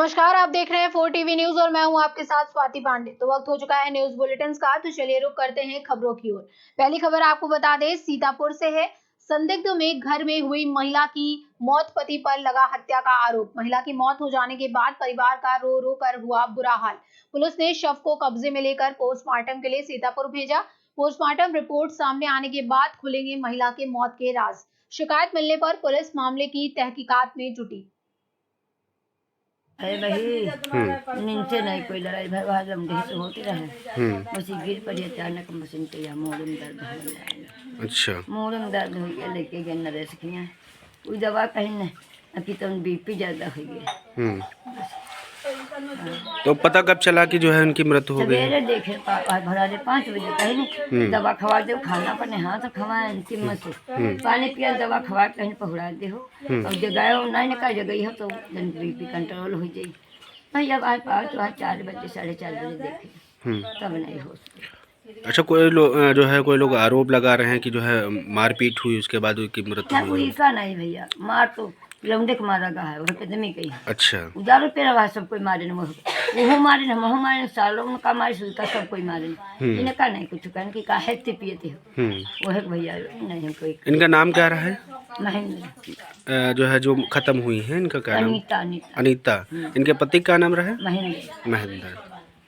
नमस्कार, आप देख रहे हैं 4 टीवी न्यूज और मैं हूं आपके साथ स्वाति पांडे। तो वक्त हो चुका है न्यूज बुलेटिन का, तो चलिए रुक करते हैं खबरों की ओर। पहली खबर आपको बता दें, सीतापुर से है। संदिग्ध में घर में हुई महिला की मौत, पति पर लगा हत्या का आरोप। महिला की मौत हो जाने के बाद परिवार का रो रो कर हुआ बुरा हाल। पुलिस ने शव को कब्जे में लेकर पोस्टमार्टम के लिए सीतापुर भेजा। पोस्टमार्टम रिपोर्ट सामने आने के बाद खुलेंगे महिला के मौत के राज। शिकायत मिलने पर पुलिस मामले की तहकीकात में जुटी। अरे भाई नीचे नहीं कोई लड़ाई भगवान लमड़ी से होती रहे। बस गिर पड़ी अचानक मशीन पे या मोड़ में दर्द हो गया। अच्छा, मोड़ में दर्द हो गया, लेके गए नरेश खिया कोई दवा कहीं न अभी तो बीपी ज्यादा हो गया। तो पता कब चला कि जो है उनकी मृत्यु हो गई? सवेरे देखे भरा दे 5 बजे कहीं दवा खवा दे, खाना पड़ने हाथ खवाए कीमत से पानी पिया, दवा खवा कहीं पहुड़ा दे हो और जगह नहीं का जगह हो तो बीपी कंट्रोल हो जाये। नहीं अब आज पाँच 4 बजे 4:30 बजे देखे तब नहीं हो सकता। अच्छा, कोई लोग जो है कोई लोग आरोप लगा रहे हैं कि जो है मारपीट हुई, उसके बाद उनकी मृत्यु हुई। कोई का नहीं भैया, मार तो लौंडे के मारा गया है, वह पे दमी कही। अच्छा, दारू पे रहा सब कोई मारे न वो मारे न मोह मारे सालों का मारे सुलका सब कोई मारे इन्हें का नहीं कुछ कहने की काहे ते पिए थे वो है भैया नहीं कोई। इनका नाम क्या रहा है? महेंद्र जो है जो खत्म हुई है इनका क्या नाम? अनीता अनीता। इनके पति का नाम रहा है? महेंद्र।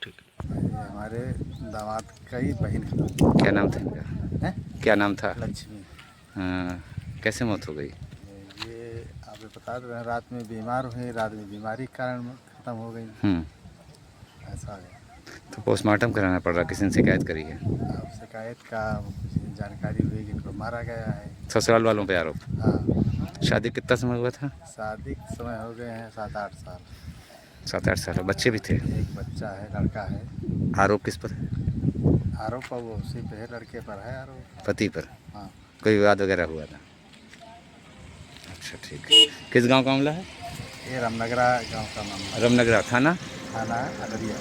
ठीक। हमारे दामाद का ही बहन क्या नाम था इनका? क्या नाम था? लक्ष्मी। हाँ, कैसे मौत हो गई? ये आप बता रहे हैं, रात में बीमार हुई, रात में बीमारी के कारण ख़त्म हो गई। ऐसा है। तो पोस्टमार्टम कराना पड़ रहा, किसी ने शिकायत करी है? अब शिकायत का जानकारी हुई कि इनको मारा गया है। ससुराल वालों पे आरोप? हाँ। शादी कितना समय हुआ था? शादी के समय हो गए हैं 7-8 साल। 7-8 साल। बच्चे भी थे? एक बच्चा है, लड़का है। आरोप किस पर है? आरोप वो उसी पे है, लड़के पर है आरोप। पति पर? हाँ। कोई विवाद वगैरह हुआ था? अच्छा, ठीक है। किस गांव का मामला है? ये रामनगरा गांव का मामला। रामनगरा थाना अदरिया।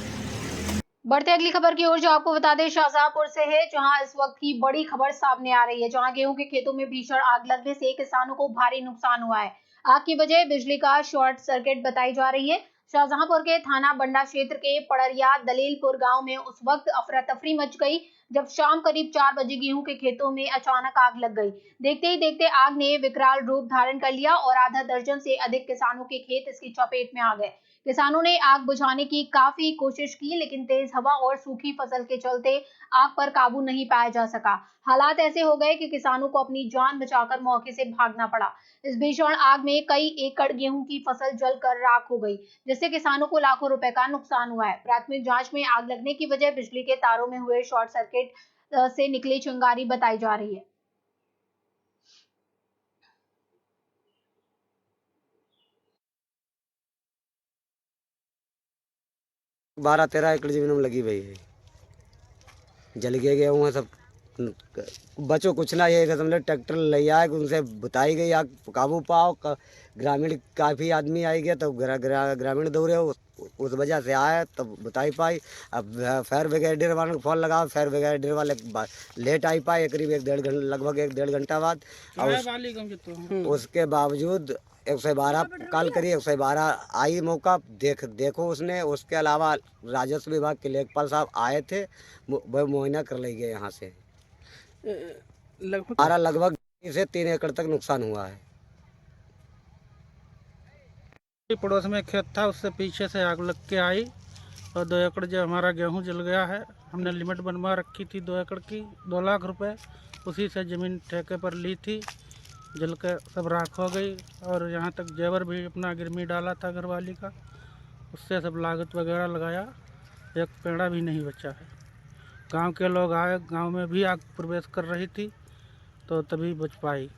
बढ़ते अगली खबर की ओर, जो आपको बता दें शाहजहांपुर से है, जहां इस वक्त की बड़ी खबर सामने आ रही है, जहां गेहूं के खेतों में भीषण आग लगने से किसानों को भारी नुकसान हुआ है। आग की वजह बिजली का शॉर्ट सर्किट बताई जा रही है। शाहजहांपुर के थाना बंडा क्षेत्र के पड़रिया दलीलपुर गांव में उस वक्त अफरा तफरी मच गई जब शाम करीब 4 बजे गेहूं के खेतों में अचानक आग लग गई। देखते ही देखते आग ने विकराल रूप धारण कर लिया और आधा दर्जन से अधिक किसानों के खेत इसकी चपेट में आ गए। किसानों ने आग बुझाने की काफी कोशिश की, लेकिन तेज हवा और सूखी फसल के चलते आग पर काबू नहीं पाया जा सका। हालात ऐसे हो गए कि किसानों को अपनी जान बचाकर मौके से भागना पड़ा। इस भीषण आग में कई एकड़ गेहूं की फसल जलकर राख हो गई, जिससे किसानों को लाखों रुपए का नुकसान हुआ है। प्राथमिक जांच में आग लगने की वजह बिजली के तारों में हुए शॉर्ट सर्किट से निकली चिंगारी बताई जा रही है। 12-13 एकड़ जमीन में लगी हुई है, जल गए गेहूँ सब। बचो कुछ ना, ये समझ ट्रैक्टर ले आए, उनसे बताई गई आग काबू पाओ। ग्रामीण काफ़ी आदमी आई गया, तो ग्रामीण दौड़े, उस वजह से आए तब बताई पाई। अब फायर ब्रिगेडियर वालों को फोन लगाओ, फायर ब्रिगेडियर वाले लेट आई पाए, करीब लगभग 1-1.5 घंटा बाद। और उसके बावजूद 112 कॉल करी, 112 आई मौका देखो उसने। उसके अलावा राजस्व विभाग के लेखपाल साहब आए थे, वह मुआयना कर ले गए यहाँ से। लगभग 3 एकड़ तक नुकसान हुआ है। पड़ोस में खेत था, उससे पीछे से आग लग के आई और 2 एकड़ जो हमारा गेहूं जल गया है। हमने लिमिट बनवा रखी थी 2 एकड़ की, 2 लाख रुपए उसी से ज़मीन ठेके पर ली थी, जल कर सब राख हो गई। और यहाँ तक जेवर भी अपना गिरमी डाला था घरवाली का, उससे सब लागत वगैरह लगाया, एक पेड़ा भी नहीं बचा है। गांव के लोग आए, गांव में भी आग प्रवेश कर रही थी तो तभी बच पाई।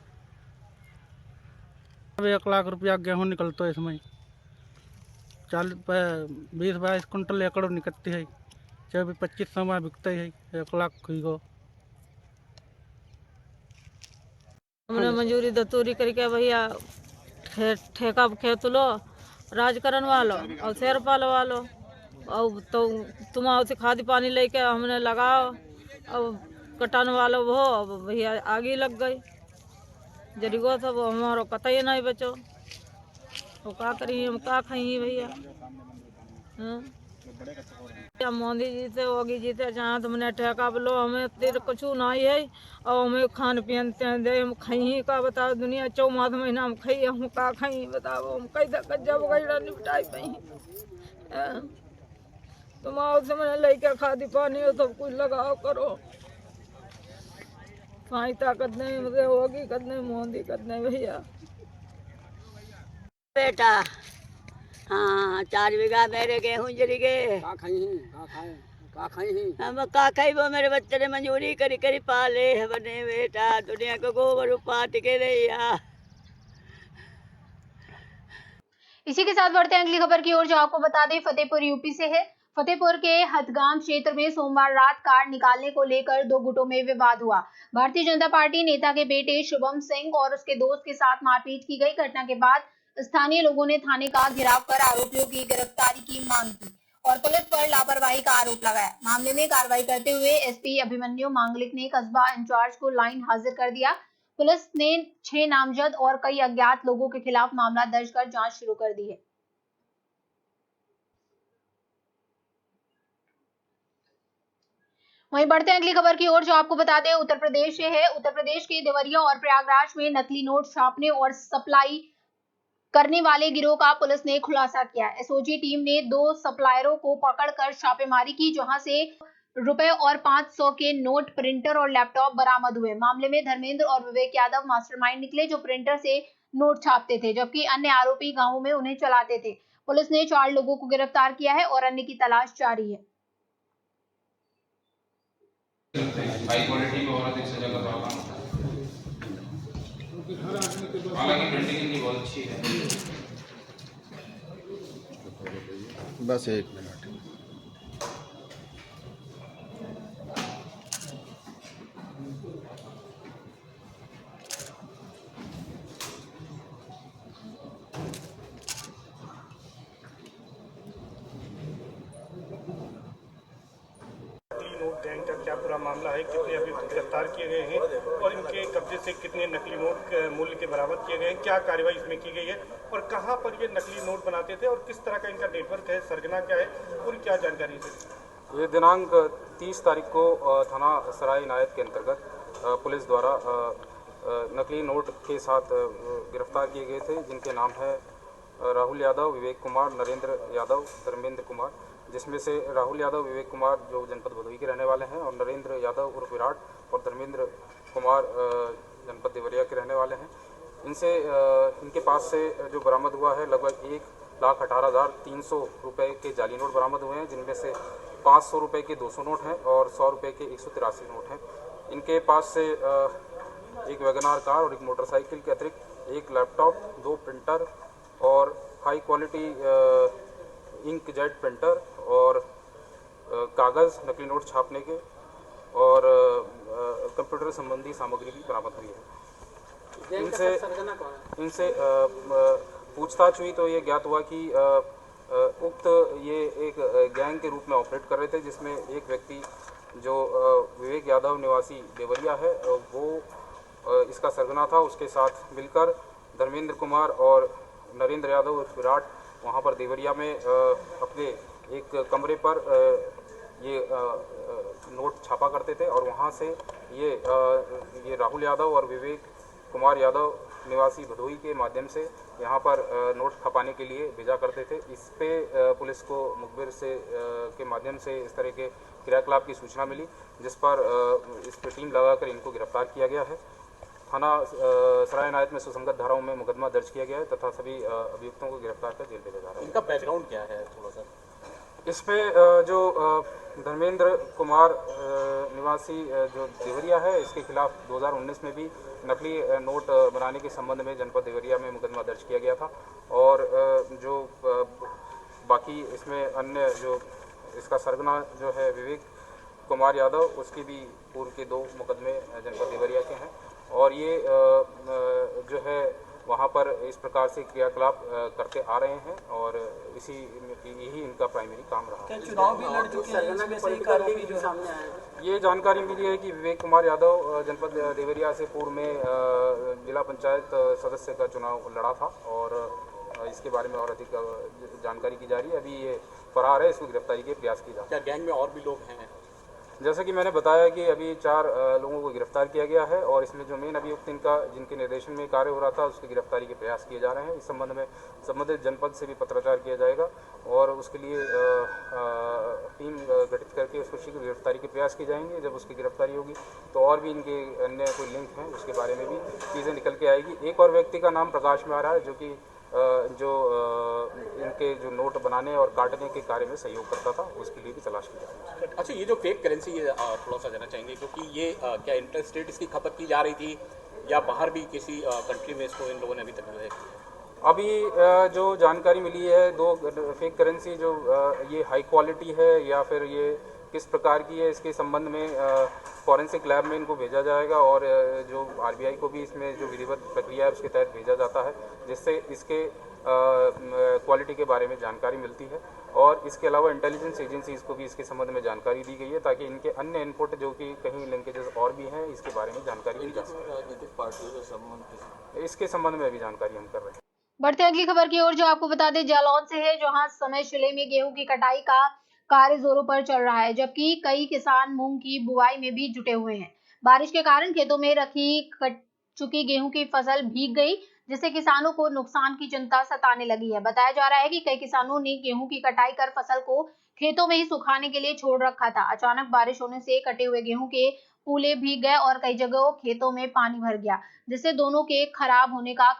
अब 1 लाख रुपया गेहूँ निकलता है इसमें, 20-22 कुंटल एकड़ निकलती है, 24-25 में बिकते है 1 लाख की गो। हमने मंजूरी दस्तूरी करके भैया ठेका खेत लो, राजकरण वालो और शेर पालवा लो, और तो तुम उसे खाद पानी लेके हमने लगाओ, अब कटान वालो वो भैया आगे लग गई, जरिगो सब हमारो कतई नहीं बचो। तो का करी हम का खाई भैया। हाँ? या मोदी जी से होगी जी से जहाँ तुमने ठेका बोलो हमें तेरे कुछ नहीं है और हमें खान पियन दे हम खाई का बताओ दुनिया 4 महीना हम खाई हम का खाई बताओ हम कई जब गई निपटाई पाई। तुम आओ से मैंने लेके खादी पानी हो सब कुछ लगाओ करो सहायता कद नहीं मुझे होगी कद नहीं मोदी कद नहीं भैया। बेटा हाँ 4 बीघा मेरे गेहूं जली गए। हम का खाई वो मेरे बच्चे ने मंजूरी करी करी पाले है बने बेटा दुनिया को गोबर पाट के रैया। इसी के साथ बढ़ते हैं अगली खबर की ओर, जो आपको बता दें फतेहपुर यूपी से है। फतेहपुर के हथगाम क्षेत्र में सोमवार रात कार निकालने को लेकर 2 गुटों में विवाद हुआ। भारतीय जनता पार्टी नेता के बेटे शुभम सिंह और उसके दोस्त के साथ मारपीट की गई। घटना के बाद स्थानीय लोगों ने थाने का घेराव कर आरोपियों की गिरफ्तारी की मांग की और पुलिस पर लापरवाही का आरोप लगाया। मामले में कार्रवाई करते हुए एसपी अभिमन्यु मांगलिक ने कस्बा इंचार्ज को लाइन हाजिर कर दिया। पुलिस ने 6 नामजद और कई अज्ञात लोगों के खिलाफ मामला दर्ज कर जांच शुरू कर दी है। वहीं बढ़ते हैं अगली खबर की ओर, जो आपको बता दें उत्तर प्रदेश से है। उत्तर प्रदेश के देवरिया और प्रयागराज में नकली नोट छापने और सप्लाई करने वाले गिरोह का पुलिस ने खुलासा किया। एसओजी टीम ने 2 सप्लायरों को पकड़कर छापेमारी की, जहां से रुपए और 500 के नोट, प्रिंटर और लैपटॉप बरामद हुए। मामले में धर्मेंद्र और विवेक यादव मास्टरमाइंड निकले, जो प्रिंटर से नोट छापते थे, जबकि अन्य आरोपी गांवों में उन्हें चलाते थे। पुलिस ने 4 लोगों को गिरफ्तार किया है और अन्य की तलाश जारी है। हाई क्वालिटी में और अधिक सजा का प्रावधान होता है। हालांकि प्रिंटिंग इनकी बहुत अच्छी है। बस 1 मिनट। नोट गैंग का क्या पूरा मामला है, कितने अभी गिरफ्तार किए गए हैं और इनके कब्जे से कितने नकली नोट मूल्य के बरामद किए गए हैं, क्या कार्रवाई इसमें की गई है और कहां पर ये नकली नोट बनाते थे और किस तरह का इनका नेटवर्क है, सरगना क्या है, पूरी क्या जानकारी है। ये दिनांक 30 तारीख को थाना सराय इनायत के अंतर्गत पुलिस द्वारा नकली नोट के साथ गिरफ्तार किए गए थे, जिनके नाम है राहुल यादव, विवेक कुमार, नरेंद्र यादव, धर्मेंद्र कुमार, जिसमें से राहुल यादव, विवेक कुमार जो जनपद भदोही के रहने वाले हैं और नरेंद्र यादव उर्फ विराट और धर्मेंद्र कुमार जनपद देवरिया के रहने वाले हैं। इनके पास से जो बरामद हुआ है लगभग 1,18,300 रुपये के जाली नोट बरामद हुए हैं, जिनमें से 500 रुपये के 200 नोट हैं और 100 रुपये के 183 नोट हैं। इनके पास से एक वैगनार कार और एक मोटरसाइकिल के अतिरिक्त एक लैपटॉप, 2 प्रिंटर और high quality inkjet printer और कागज़ नकली नोट छापने के और कंप्यूटर संबंधी सामग्री भी बरामद हुई है। इनसे पूछताछ हुई तो ये ज्ञात हुआ कि उक्त ये एक गैंग के रूप में ऑपरेट कर रहे थे, जिसमें एक व्यक्ति जो विवेक यादव निवासी देवरिया है वो इसका सरगना था। उसके साथ मिलकर धर्मेंद्र कुमार और नरेंद्र यादव विराट वहाँ पर देवरिया में अपने एक कमरे पर ये नोट छापा करते थे और वहाँ से ये राहुल यादव और विवेक कुमार यादव निवासी भदोही के माध्यम से यहाँ पर नोट खपाने के लिए भेजा करते थे। इस पे पुलिस को मुखबिर से के माध्यम से इस तरह के क्रियाकलाप की सूचना मिली, जिस पर इस पर टीम लगाकर इनको गिरफ्तार किया गया है। थाना सराय इनायत में सुसंगत धाराओं में मुकदमा दर्ज किया गया है तथा सभी अभियुक्तों को गिरफ्तार कर जेल भेजा जा रहा है। इनका बैकग्राउंड क्या है थोड़ा सा? इसमें जो धर्मेंद्र कुमार निवासी जो देवरिया है, इसके खिलाफ 2019 में भी नकली नोट बनाने के संबंध में जनपद देवरिया में मुकदमा दर्ज किया गया था और जो बाकी इसमें अन्य जो इसका सरगना जो है विवेक कुमार यादव, उसकी भी पूर्व के 2 मुकदमे जनपद देवरिया के हैं और ये जो है वहाँ पर इस प्रकार से क्रियाकलाप करते आ रहे हैं और यही इनका प्राइमरी काम रहा। क्या चुनाव भी लड़ चुके हैं में से एक आरोपी जो सामने आया है? ये जानकारी मिली है कि विवेक कुमार यादव जनपद देवरिया से पूर्व में जिला पंचायत सदस्य का चुनाव लड़ा था और इसके बारे में और अधिक जानकारी की जा रही है। अभी ये फरार है, इसको गिरफ्तारी के प्रयास किए जा रहे हैं। क्या गैंग में और भी लोग हैं? जैसा कि मैंने बताया कि अभी 4 लोगों को गिरफ्तार किया गया है और इसमें जो मेन अभियुक्त इनका जिनके निर्देशन में कार्य हो रहा था उसकी गिरफ्तारी के प्रयास किए जा रहे हैं। इस संबंध में संबंधित जनपद से भी पत्राचार किया जाएगा और उसके लिए टीम गठित करके उसको शीघ्र गिरफ्तारी के प्रयास किए जाएंगे। जब उसकी गिरफ्तारी होगी तो और भी इनके अन्य कोई लिंक हैं उसके बारे में भी चीज़ें निकल के आएगी। एक और व्यक्ति का नाम प्रकाश में आ रहा है जो कि इनके जो नोट बनाने और काटने के कार्य में सहयोग करता था, उसके लिए भी तलाश की जा रही है। अच्छा, ये जो फेक करेंसी है थोड़ा सा जानना चाहेंगे, क्योंकि ये क्या इंटर स्टेट इसकी खपत की जा रही थी या बाहर भी किसी कंट्री में इसको इन लोगों ने अभी तक जो है? अभी जो जानकारी मिली है 2 फेक करेंसी जो ये हाई क्वालिटी है या फिर ये किस प्रकार की है, इसके संबंध में फॉरेंसिक लैब में इनको भेजा जाएगा और जो आरबीआई को भी इसमें जो विधिवत प्रक्रिया है उसके तहत भेजा जाता है, जिससे इसके क्वालिटी के बारे में जानकारी मिलती है। और इसके अलावा इंटेलिजेंस एजेंसीज को भी इसके संबंध में जानकारी दी गई है ताकि इनके अन्य इनपुट जो कि कहीं लिंकेजेस और भी हैं इसके बारे में जानकारी दी जा सके। इसके संबंध में भी जानकारी हम कर रहे हैं। बढ़ते अगली खबर की ओर, जो आपको बता दें जालौन से है, जहां समय जिले में गेहूं की कटाई का कार्य जोरों पर चल रहा है, जबकि कई किसान मूंग की बुआई में भी जुटे हुए हैं। बारिश के कारण खेतों में रखी कट चुकी गेहूं की फसल भीग गई, जिससे किसानों को नुकसान की चिंता सताने लगी है। बताया जा रहा है कि कई किसानों ने गेहूं की कटाई कर फसल को खेतों में ही सुखाने के लिए छोड़ रखा था। अचानक बारिश होने से कटे हुए गेहूं के फूले भीग गए और कई जगहों खेतों में पानी भर गया, जिससे दानों के खराब होने का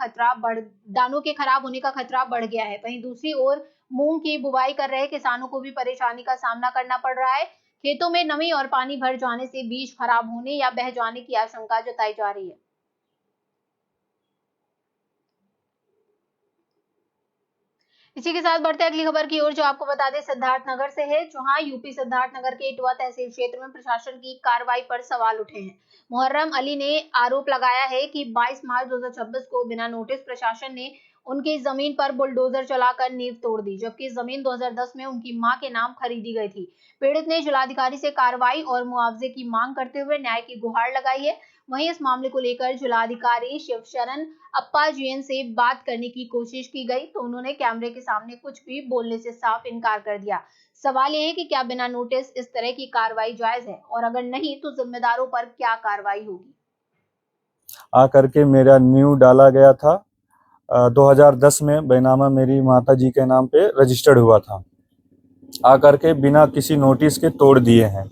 खतरा बढ़ गया है। वहीं दूसरी ओर मूंग की बुवाई कर रहे किसानों को भी परेशानी का सामना करना पड़ रहा है। खेतों में नमी और पानी भर जाने से बीज खराब होने या बह जाने की आशंका जताई जा रही है। इसी के साथ बढ़ते अगली खबर की ओर, जो आपको बता दें सिद्धार्थनगर से है, जहां यूपी सिद्धार्थनगर के इटवा तहसील क्षेत्र में प्रशासन की कार्रवाई पर सवाल उठे हैं। मुहर्रम अली ने आरोप लगाया है कि 22 मार्च 2026 को बिना नोटिस प्रशासन ने उनकी जमीन पर बुलडोजर चलाकर नींव तोड़ दी, जबकि जमीन 2010 में उनकी मां के नाम खरीदी गई थी। पीड़ित ने जिलाधिकारी से कार्रवाई और मुआवजे की मांग करते हुए न्याय की गुहार लगाई है। वहीं इस मामले को लेकर जिलाधिकारी शिवशरण अप्पा जीएन से बात करने की कोशिश की गई तो उन्होंने कैमरे के सामने कुछ भी बोलने से साफ इनकार कर दिया। सवाल ये है कि क्या बिना नोटिस इस तरह की कार्रवाई जायज है, और अगर नहीं तो जिम्मेदारों पर क्या कार्रवाई होगी। आकर के मेरा न्यू डाला गया था 2010 में, बैनामा मेरी माता जी के नाम पे रजिस्टर्ड हुआ था, आकर के बिना किसी नोटिस के तोड़ दिए हैं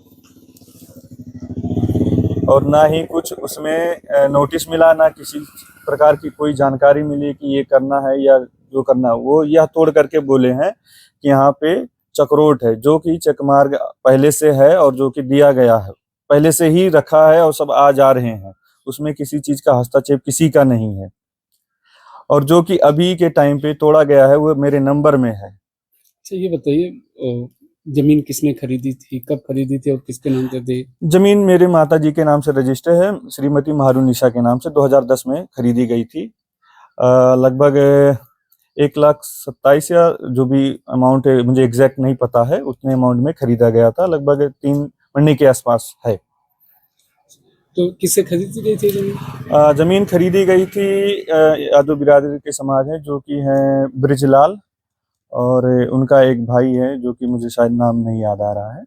और ना ही कुछ उसमें नोटिस मिला, ना किसी प्रकार की कोई जानकारी मिली कि ये करना है या जो करना है। वो यह तोड़ करके बोले हैं कि यहाँ पे चक्रोट है, जो कि चकमार्ग पहले से है और जो कि दिया गया है, पहले से ही रखा है और सब आ जा रहे हैं, उसमें किसी चीज का हस्तक्षेप किसी का नहीं है। और जो कि अभी के टाइम पे तोड़ा गया है वो मेरे नंबर में है। अच्छा, ये बताइए जमीन किसने खरीदी थी, कब खरीदी थी और किसके नाम पे थी? जमीन मेरे माता जी के नाम से रजिस्टर है, श्रीमती महारुनिशा के नाम से 2010 में खरीदी गई थी। लगभग 1,27,000 या जो भी अमाउंट है, मुझे एग्जैक्ट नहीं पता है, उतने अमाउंट में खरीदा गया था। लगभग 3 महीने के आसपास है। तो किससे खरीदी गई थी जमीन? जमीन खरीदी गई थी यादव बिरादरी के समाज है जो कि हैं ब्रिजलाल, और उनका एक भाई है जो कि मुझे शायद नाम नहीं याद आ रहा है।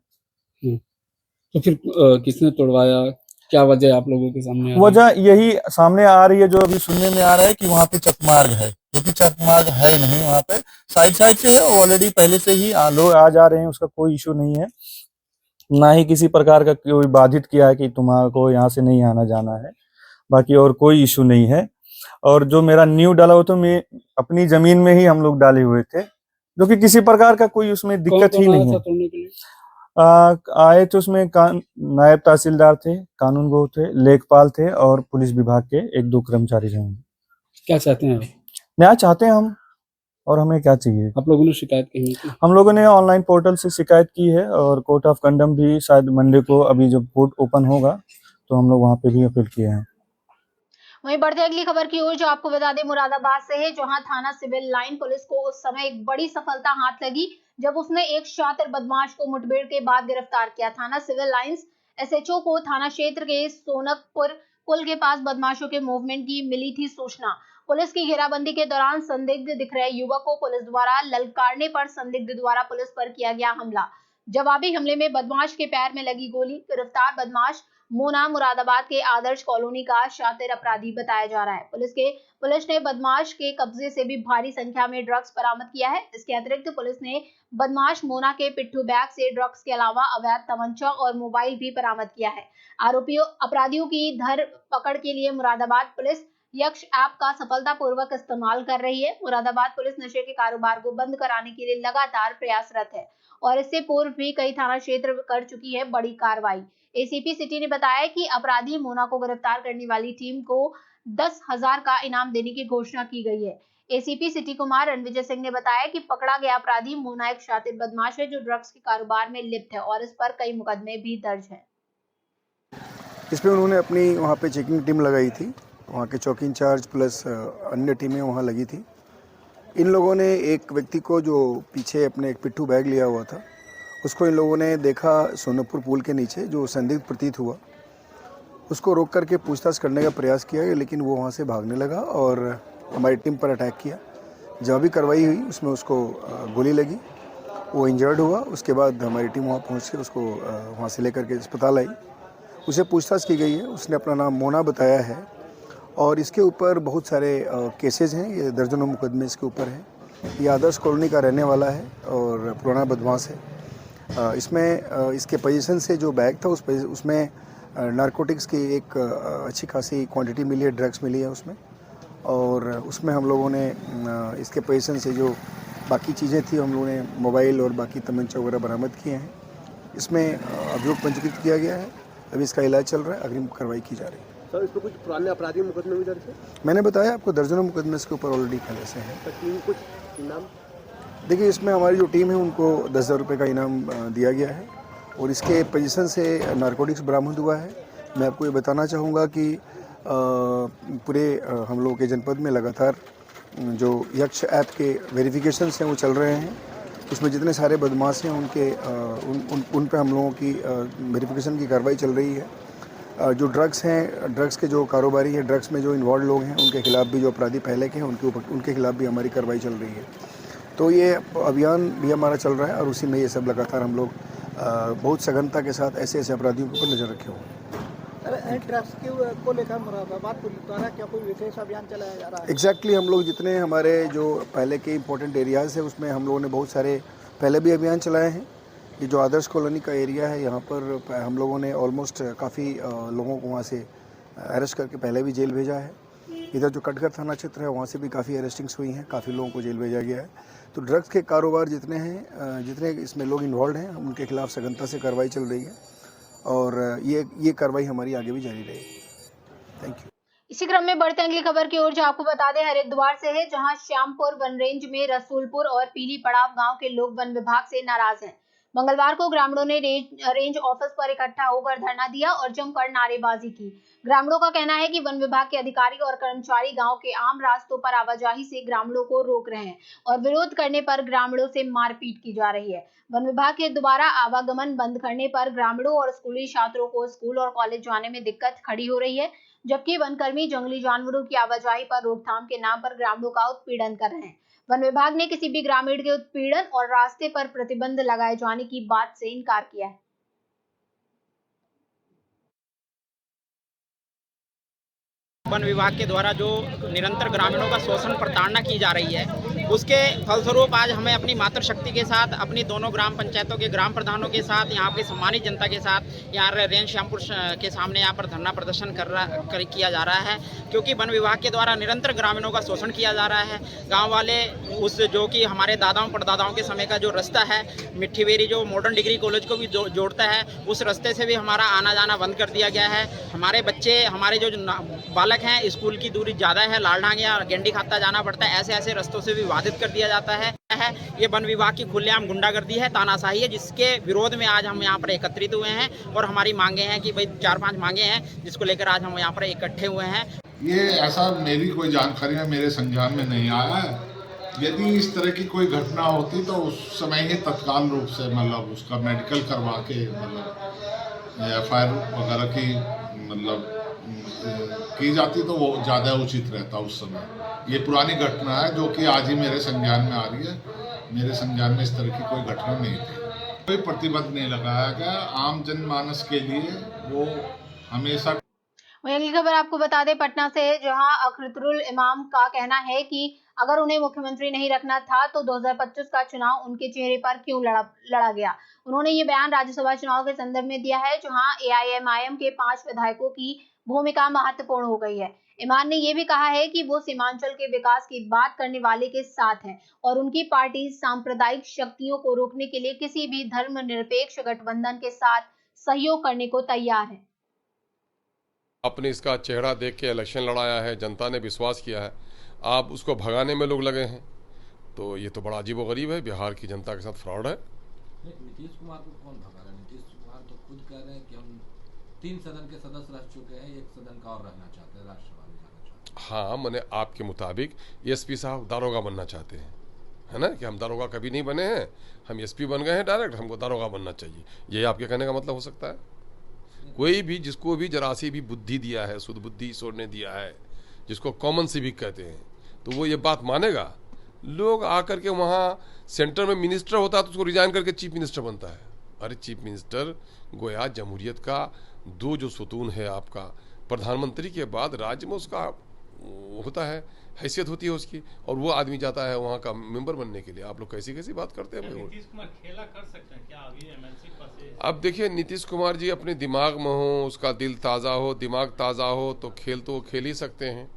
तो फिर किसने तोड़वाया, क्या वजह आप लोगों के सामने? वजह यही सामने आ रही है जो अभी सुनने में आ रहा है कि वहाँ पे चकमार्ग है, क्योंकि चकमार्ग है नहीं वहाँ पे, साइड से है, ऑलरेडी पहले से ही लोग आ जा रहे हैं, उसका कोई इशू नहीं है। ना ही किसी प्रकार का कोई बाधित किया है कि तुम्हारा यहाँ से नहीं आना जाना है, बाकी और कोई इशू नहीं है। और जो मेरा न्यू डाला हो तो मैं अपनी जमीन में ही हम लोग डाले हुए थे, जो कि किसी प्रकार का कोई उसमें दिक्कत ही नहीं है। आए तो उसमें नायब तहसीलदार थे, कानून गो थे, लेखपाल थे और पुलिस विभाग के 1-2 कर्मचारी रहे। क्या चाहते हैं आप? न्याय चाहते हैं हम, और हमें क्या चाहिए। आप लोगों ने शिकायत की है? हम लोगों ने ऑनलाइन पोर्टल से शिकायत की है और कोर्ट ऑफ कंडम भी शायद मंडे को, अभी जब कोर्ट ओपन होगा तो हम लोग वहाँ पे भी अपील किए हैं। वहीं बढ़ते अगली खबर की ओर, जो आपको बता दें मुरादाबाद से है, जहां थाना सिविल लाइन पुलिस को उस समय एक बड़ी सफलता हाथ लगी जब उसने एक शातिर बदमाश को मुठभेड़ के बाद गिरफ्तार किया। थाना सिविल लाइंस एसएचओ को थाना क्षेत्र के सोनकपुर पुल के पास बदमाशों के मूवमेंट की मिली थी सूचना। पुलिस की घेराबंदी के दौरान संदिग्ध दिख रहे युवक को पुलिस द्वारा ललकारने पर संदिग्ध द्वारा पुलिस पर किया गया हमला। जवाबी हमले में बदमाश के पैर में लगी गोली। गिरफ्तार बदमाश मोना मुरादाबाद के आदर्श कॉलोनी का शातिर अपराधी बताया जा रहा है। पुलिस ने बदमाश के कब्जे से भी भारी संख्या में ड्रग्स बरामद किया है। इसके अतिरिक्त पुलिस ने बदमाश मोना के पिट्ठू बैग से ड्रग्स के अलावा अवैध तमंचा और मोबाइल भी बरामद किया है। अपराधियों की धर पकड़ के लिए मुरादाबाद पुलिस यक्ष ऐप का सफलतापूर्वक इस्तेमाल कर रही है। मुरादाबाद पुलिस नशे के कारोबार को बंद कराने के लिए लगातार प्रयासरत है और इससे पूर्व भी कई थाना क्षेत्र कर चुकी है बड़ी कार्रवाई। एसीपी सिटी ने बताया कि अपराधी मोना को गिरफ्तार करने वाली टीम को 10,000 का इनाम देने की घोषणा की गई है। एसीपी सिटी कुमार रणविजय सिंह ने बताया कि पकड़ा गया अपराधी मोना एक शातिर बदमाश है जो ड्रग्स के कारोबार में लिप्त है और इस पर कई मुकदमे भी दर्ज है। इसमें उन्होंने अपनी वहाँ पे चेकिंग टीम लगाई थी, वहाँ के चौकी इंचार्ज प्लस अन्य टीमें वहाँ लगी थी। इन लोगों ने एक व्यक्ति को जो पीछे अपने एक पिट्ठू बैग लिया हुआ था, उसको इन लोगों ने देखा सोनपुर पुल के नीचे, जो संदिग्ध प्रतीत हुआ। उसको रोक करके पूछताछ करने का प्रयास किया, लेकिन वो वहाँ से भागने लगा और हमारी टीम पर अटैक किया। जब भी कार्रवाई हुई उसमें उसको गोली लगी, वो इंजर्ड हुआ। उसके बाद हमारी टीम वहाँ पहुँच के उसको वहाँ से लेकर के अस्पताल आई। उसे पूछताछ की गई है, उसने अपना नाम मोना बताया है और इसके ऊपर बहुत सारे केसेस हैं, ये दर्जनों मुकदमे इसके ऊपर हैं। ये आदर्श कॉलोनी का रहने वाला है और पुराना बदमाश है। इसमें इसके पोजीशन से जो बैग था उसमें नारकोटिक्स की एक अच्छी खासी क्वांटिटी मिली है, ड्रग्स मिली है उसमें। और उसमें हम लोगों ने इसके पोजीशन से जो बाकी चीज़ें थी, हम लोगों ने मोबाइल और बाकी तमंचा वगैरह बरामद किए हैं। इसमें अभियोग पंजीकृत किया गया है, अभी इसका इलाज चल रहा है, अग्रिम कार्रवाई की जा रही है। सर, इस पर कुछ पुराने आपराधिक मुकदमे भी दर्ज है? मैंने बताया आपको, दर्जनों मुकदमे इसके ऊपर ऑलरेडी पहले से हैं। कुछ इनाम? देखिए, इसमें हमारी जो टीम है उनको 10,000 रुपये का इनाम दिया गया है और इसके पोजीशन से नारकोटिक्स बरामद हुआ है। मैं आपको ये बताना चाहूँगा कि पूरे हम लोगों के जनपद में लगातार जो यक्ष ऐप के वेरिफिकेशंस हैं वो चल रहे हैं। उसमें जितने सारे बदमाश हैं उनके उन पे हम लोगों की वेरिफिकेशन की कार्रवाई चल रही है। जो ड्रग्स हैं, ड्रग्स के जो कारोबारी हैं, ड्रग्स में जो इन्वॉल्व लोग हैं, उनके खिलाफ भी, जो अपराधी पहले के हैं उनके खिलाफ भी हमारी कार्रवाई चल रही है। तो ये अभियान भी हमारा चल रहा है और उसी में ये सब लगातार हम लोग बहुत सघनता के साथ ऐसे अपराधियों के ऊपर नज़र रखे हुए हैं। ड्रग्स को लेकर मुरादाबाद पुलिस द्वारा क्या कोई विशेष अभियान चलाया जा रहा है? एग्जैक्टली हम लोग जितने हमारे जो पहले के इंपॉर्टेंट एरियाज़ है उसमें हम लोगों ने बहुत सारे पहले भी अभियान चलाए हैं। ये जो आदर्श कॉलोनी का एरिया है, यहाँ पर हम लोगों ने ऑलमोस्ट काफ़ी लोगों को वहाँ से अरेस्ट करके पहले भी जेल भेजा है। इधर जो कटघर थाना क्षेत्र है वहाँ से भी काफ़ी अरेस्टिंग्स हुई हैं, काफ़ी लोगों को जेल भेजा गया है। तो ड्रग्स के कारोबार जितने हैं, जितने इसमें लोग इन्वॉल्व हैं, उनके खिलाफ सघनता से कार्रवाई चल रही है और ये कार्रवाई हमारी आगे भी जारी रहेगी। Thank you. इसी क्रम में बढ़ते अगली खबर की ओर, जो आपको बता दें हरिद्वार से है, जहां श्यामपुर वन रेंज में रसूलपुर और पीली पड़ाव गांव के लोग वन विभाग से नाराज हैं। मंगलवार को ग्रामीणों ने रेंज ऑफिस पर इकट्ठा होकर धरना दिया और जमकर नारेबाजी की। ग्रामीणों का कहना है कि वन विभाग के अधिकारी और कर्मचारी गांव के आम रास्तों पर आवाजाही से ग्रामीणों को रोक रहे हैं और विरोध करने पर ग्रामीणों से मारपीट की जा रही है। वन विभाग के दोबारा आवागमन बंद करने पर ग्रामीणों और स्कूली छात्रों को स्कूल और कॉलेज जाने में दिक्कत खड़ी हो रही है, जबकि वनकर्मी जंगली जानवरों की आवाजाही पर रोकथाम के नाम पर ग्रामीणों का उत्पीड़न कर रहे हैं। वन विभाग ने किसी भी ग्रामीण के उत्पीड़न और रास्ते पर प्रतिबंध लगाए जाने की बात से इनकार किया है। वन विभाग के द्वारा जो निरंतर ग्रामीणों का शोषण प्रताड़ना की जा रही है, उसके फलस्वरूप आज हमें अपनी मातृशक्ति के साथ, अपनी दोनों ग्राम पंचायतों के ग्राम प्रधानों के साथ, यहाँ के सम्मानित जनता के साथ यहाँ रेंज श्यामपुर के सामने यहाँ पर धरना प्रदर्शन किया जा रहा है, क्योंकि वन विभाग के द्वारा निरंतर ग्रामीणों का शोषण किया जा रहा है। गाँव वाले उस जो कि हमारे दादाओं परदादाओं के समय का जो रास्ता है, मिट्टी बेरी जो मॉडर्न डिग्री कॉलेज को भी जोड़ता है, उस रास्ते से भी हमारा आना जाना बंद कर दिया गया है। हमारे बच्चे, हमारे जो बालक हैं, स्कूल की दूरी ज़्यादा है, लालढांग या गेंडी खाता जाना पड़ता है, ऐसे रस्तों से भी बाधित कर दिया जाता है। ये वन विभाग की खुलेआम गुंडागर्दी है, तानाशाही है, जिसके विरोध में आज हम यहाँ पर एकत्रित हुए हैं और हमारी मांगे हैं कि भाई 4-5 मांगे हैं, जिसको लेकर आज हम यहाँ पर इकट्ठे हुए हैं। ये ऐसा मेरी कोई जानकारी में, मेरे संज्ञान में नहीं आया है। यदि इस तरह की कोई घटना होती तो उस समय ही तत्काल रूप से मतलब उसका मेडिकल करवा के मतलब FIR वगैरह की मतलब की जाती तो वो ज़्यादा उचित रहता उस समय। ये पुरानी घटना है जो कि आज ही मेरे संज्ञान में आ रही है। मेरे संज्ञान में इस तरह की कोई घटना नहीं थी। कोई प्रतिबंध नहीं लगाया गया। आम जनमानस के लिए वो हमेशा। वहीं अगली खबर आपको बता दें पटना से, जहां अखरुल इमाम का कहना है कि अगर उन्हें मुख्यमंत्री नहीं रखना था तो 2025 का चुनाव उनके चेहरे पर क्यों लड़ा गया। उन्होंने ये बयान राज्यसभा चुनाव के संदर्भ में दिया है, जहां एआईएमआईएम के 5 विधायकों की भूमिका महत्वपूर्ण हो गई है। इमाम ने यह भी कहा है कि वो सीमांचल के विकास की बात करने वाले के साथ है और उनकी पार्टी सांप्रदायिक शक्तियों को रोकने के लिए किसी भी धर्मनिरपेक्ष गठबंधन के साथ सहयोग करने को तैयार है। आपने इसका चेहरा देख के इलेक्शन लड़ाया है, जनता ने विश्वास किया है, आप उसको भगाने में लोग लगे हैं, तो ये तो बड़ा अजीबोगरीब है। बिहार की जनता के साथ फ्रॉड है। नीतीश कुमार को कौन भगा रहा है? नीतीश कुमार तो खुद कह रहे हैं कि हम 3 सदन के सदस्य रह चुके हैं, 1 सदन का और रहना चाहते हैं, राज्यसभा में जाना चाहते हैं। हाँ, मैंने आपके मुताबिक एसपी साहब दारोगा बनना चाहते हैं, है ना, कि हम दारोगा कभी नहीं बने हैं, हम एसपी बन गए हैं डायरेक्ट, हमको दारोगा बनना चाहिए। ये आपके कहने का मतलब हो सकता है? कोई भी जिसको भी जरा सी भी बुद्धि दिया है, शुद्ध बुद्धि ईश्वर ने दिया है, जिसको कॉमन सिविक कहते हैं, तो वो ये बात मानेगा। लोग आकर के वहाँ सेंटर में मिनिस्टर होता है तो उसको रिजाइन करके चीफ मिनिस्टर बनता है। अरे चीफ मिनिस्टर गोया जमहूरियत का 2 जो सुतून है आपका, प्रधानमंत्री के बाद राज्य में उसका होता है, हैसियत होती है उसकी, और वो आदमी जाता है वहाँ का मेंबर बनने के लिए। आप लोग कैसी कैसी बात करते हैं। नीतीश कुमार खेला कर सकते हैं क्या अभी एमएलसी पर से? अब देखिए, नीतीश कुमार जी अपने दिमाग में हो, उसका दिल ताज़ा हो, दिमाग ताज़ा हो तो खेल तो वो खेल ही सकते हैं,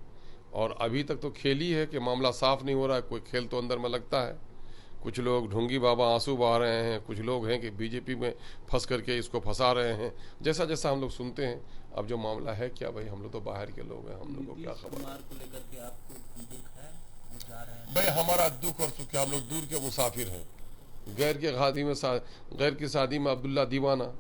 और अभी तक तो खेल ही है कि मामला साफ नहीं हो रहा है। कोई खेल तो अंदर में लगता है। कुछ लोग ढूंगी बाबा आंसू बहा रहे हैं, कुछ लोग हैं कि बीजेपी में फंस करके इसको फंसा रहे हैं, जैसा जैसा हम लोग सुनते हैं। अब जो मामला है क्या भाई, हम लोग तो बाहर के लोग हैं, हम लोग को क्या खबर। भाई हमारा दुख और सुख, हम लोग दूर के मुसाफिर हैं। गैर की शादी में अब्दुल्ला दीवाना,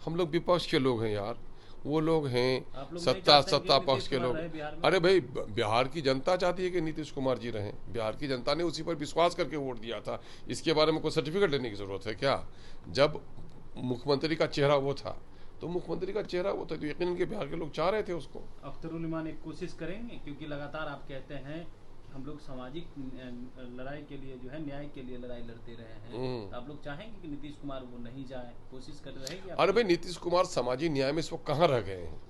हम लोग विपक्ष के लोग हैं यार, वो लोग हैं सत्ता पक्ष के लोग। अरे भाई, बिहार की जनता चाहती है कि नीतीश कुमार जी रहें। बिहार की जनता ने उसी पर विश्वास करके वोट दिया था। इसके बारे में कोई सर्टिफिकेट लेने की जरूरत है क्या? जब मुख्यमंत्री का चेहरा वो था तो मुख्यमंत्री का चेहरा वो था, तो यकीनन के बिहार के लोग चाह रहे थे उसको। अख्तरुल इमाम एक कोशिश करेंगे, क्योंकि लगातार आप कहते हैं हम लोग सामाजिक लड़ाई के लिए जो है, न्याय के लिए लड़ाई लड़ते रहे हैं, तो आप लोग चाहेंगे कि नीतीश कुमार वो नहीं जाए, कोशिश कर रहेगी? अरे भाई, नीतीश कुमार सामाजिक न्याय में इस वक्त कहाँ रह गए हैं?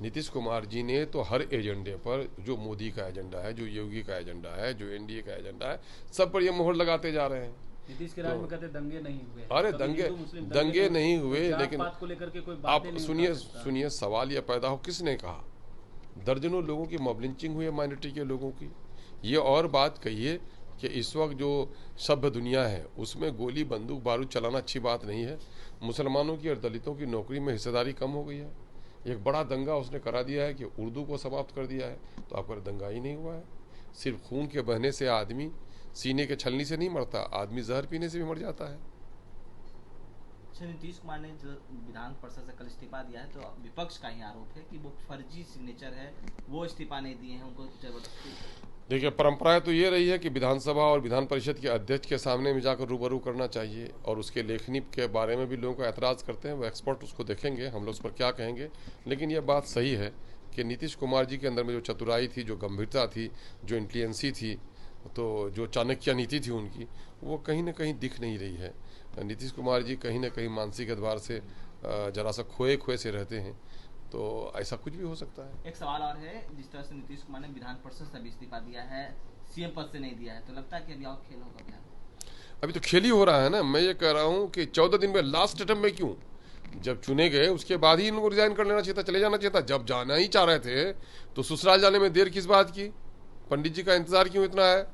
नीतीश कुमार जी ने तो हर एजेंडे पर, जो मोदी का एजेंडा है, जो योगी का एजेंडा है, जो एनडीए का एजेंडा है, सब पर ये मोहर लगाते जा रहे हैं। नीतीश के राज में कहते दंगे नहीं हुए। अरे दंगे नहीं हुए, लेकिन बात को लेकर के कोई आप सुनिए, सवाल यह पैदा हो, किसने कहा? दर्जनों लोगों की मॉब लिंचिंग हुई है, माइनॉरिटी के लोगों की। ये और बात कहिए कि इस वक्त जो सभ्य दुनिया है उसमें गोली बंदूक बारूद चलाना अच्छी बात नहीं है। मुसलमानों की और दलितों की नौकरी में हिस्सेदारी कम हो गई है। एक बड़ा दंगा उसने करा दिया है कि उर्दू को समाप्त कर दिया है, तो आपका दंगा ही नहीं हुआ है। सिर्फ खून के बहने से आदमी सीने के छलनी से नहीं मरता, आदमी जहर पीने से भी मर जाता है। नीतीश कुमार ने जो विधान परिषद से कल इस्तीफा दिया है, तो विपक्ष का ही आरोप है कि वो फर्जी सिग्नेचर है, वो इस्तीफा नहीं दिए हैं, उनको जबरदस्ती। देखिए, परंपरा तो ये रही है कि विधानसभा और विधान परिषद के अध्यक्ष के सामने में जाकर रूबरू करना चाहिए, और उसके लेखनी के बारे में भी लोगों को ऐतराज़ करते हैं। वो एक्सपर्ट उसको देखेंगे, हम लोग उस पर क्या कहेंगे। लेकिन यह बात सही है कि नीतीश कुमार जी के अंदर में जो चतुराई थी, जो गंभीरता थी, जो इंटेलिजेंसी थी, तो जो चाणक्य नीति थी उनकी, वो कहीं ना कहीं दिख नहीं रही है। नीतीश कुमार जी कहीं ना कहीं मानसिक एतबार से जरा सा खोए से रहते हैं, तो ऐसा कुछ भी हो सकता है। एक सवाल और है, जिस तरह से नीतीश कुमार ने विधान परिषद से भी इस्तीफा दिया है, सीएम पद से नहीं दिया है, तो लगता है कि अभी और खेल होगा क्या? अभी तो खेल ही हो रहा है ना। मैं ये कह रहा हूँ कि 14 दिन में लास्ट अटेम्प्ट में क्यों, जब चुने गए उसके बाद ही इनको रिजाइन कर लेना चाहिए था, चले जाना चाहिए था। जब जाना ही चाह रहे थे तो ससुराल जाने में देर किस बात की? पंडित जी का इंतजार क्यों इतना है?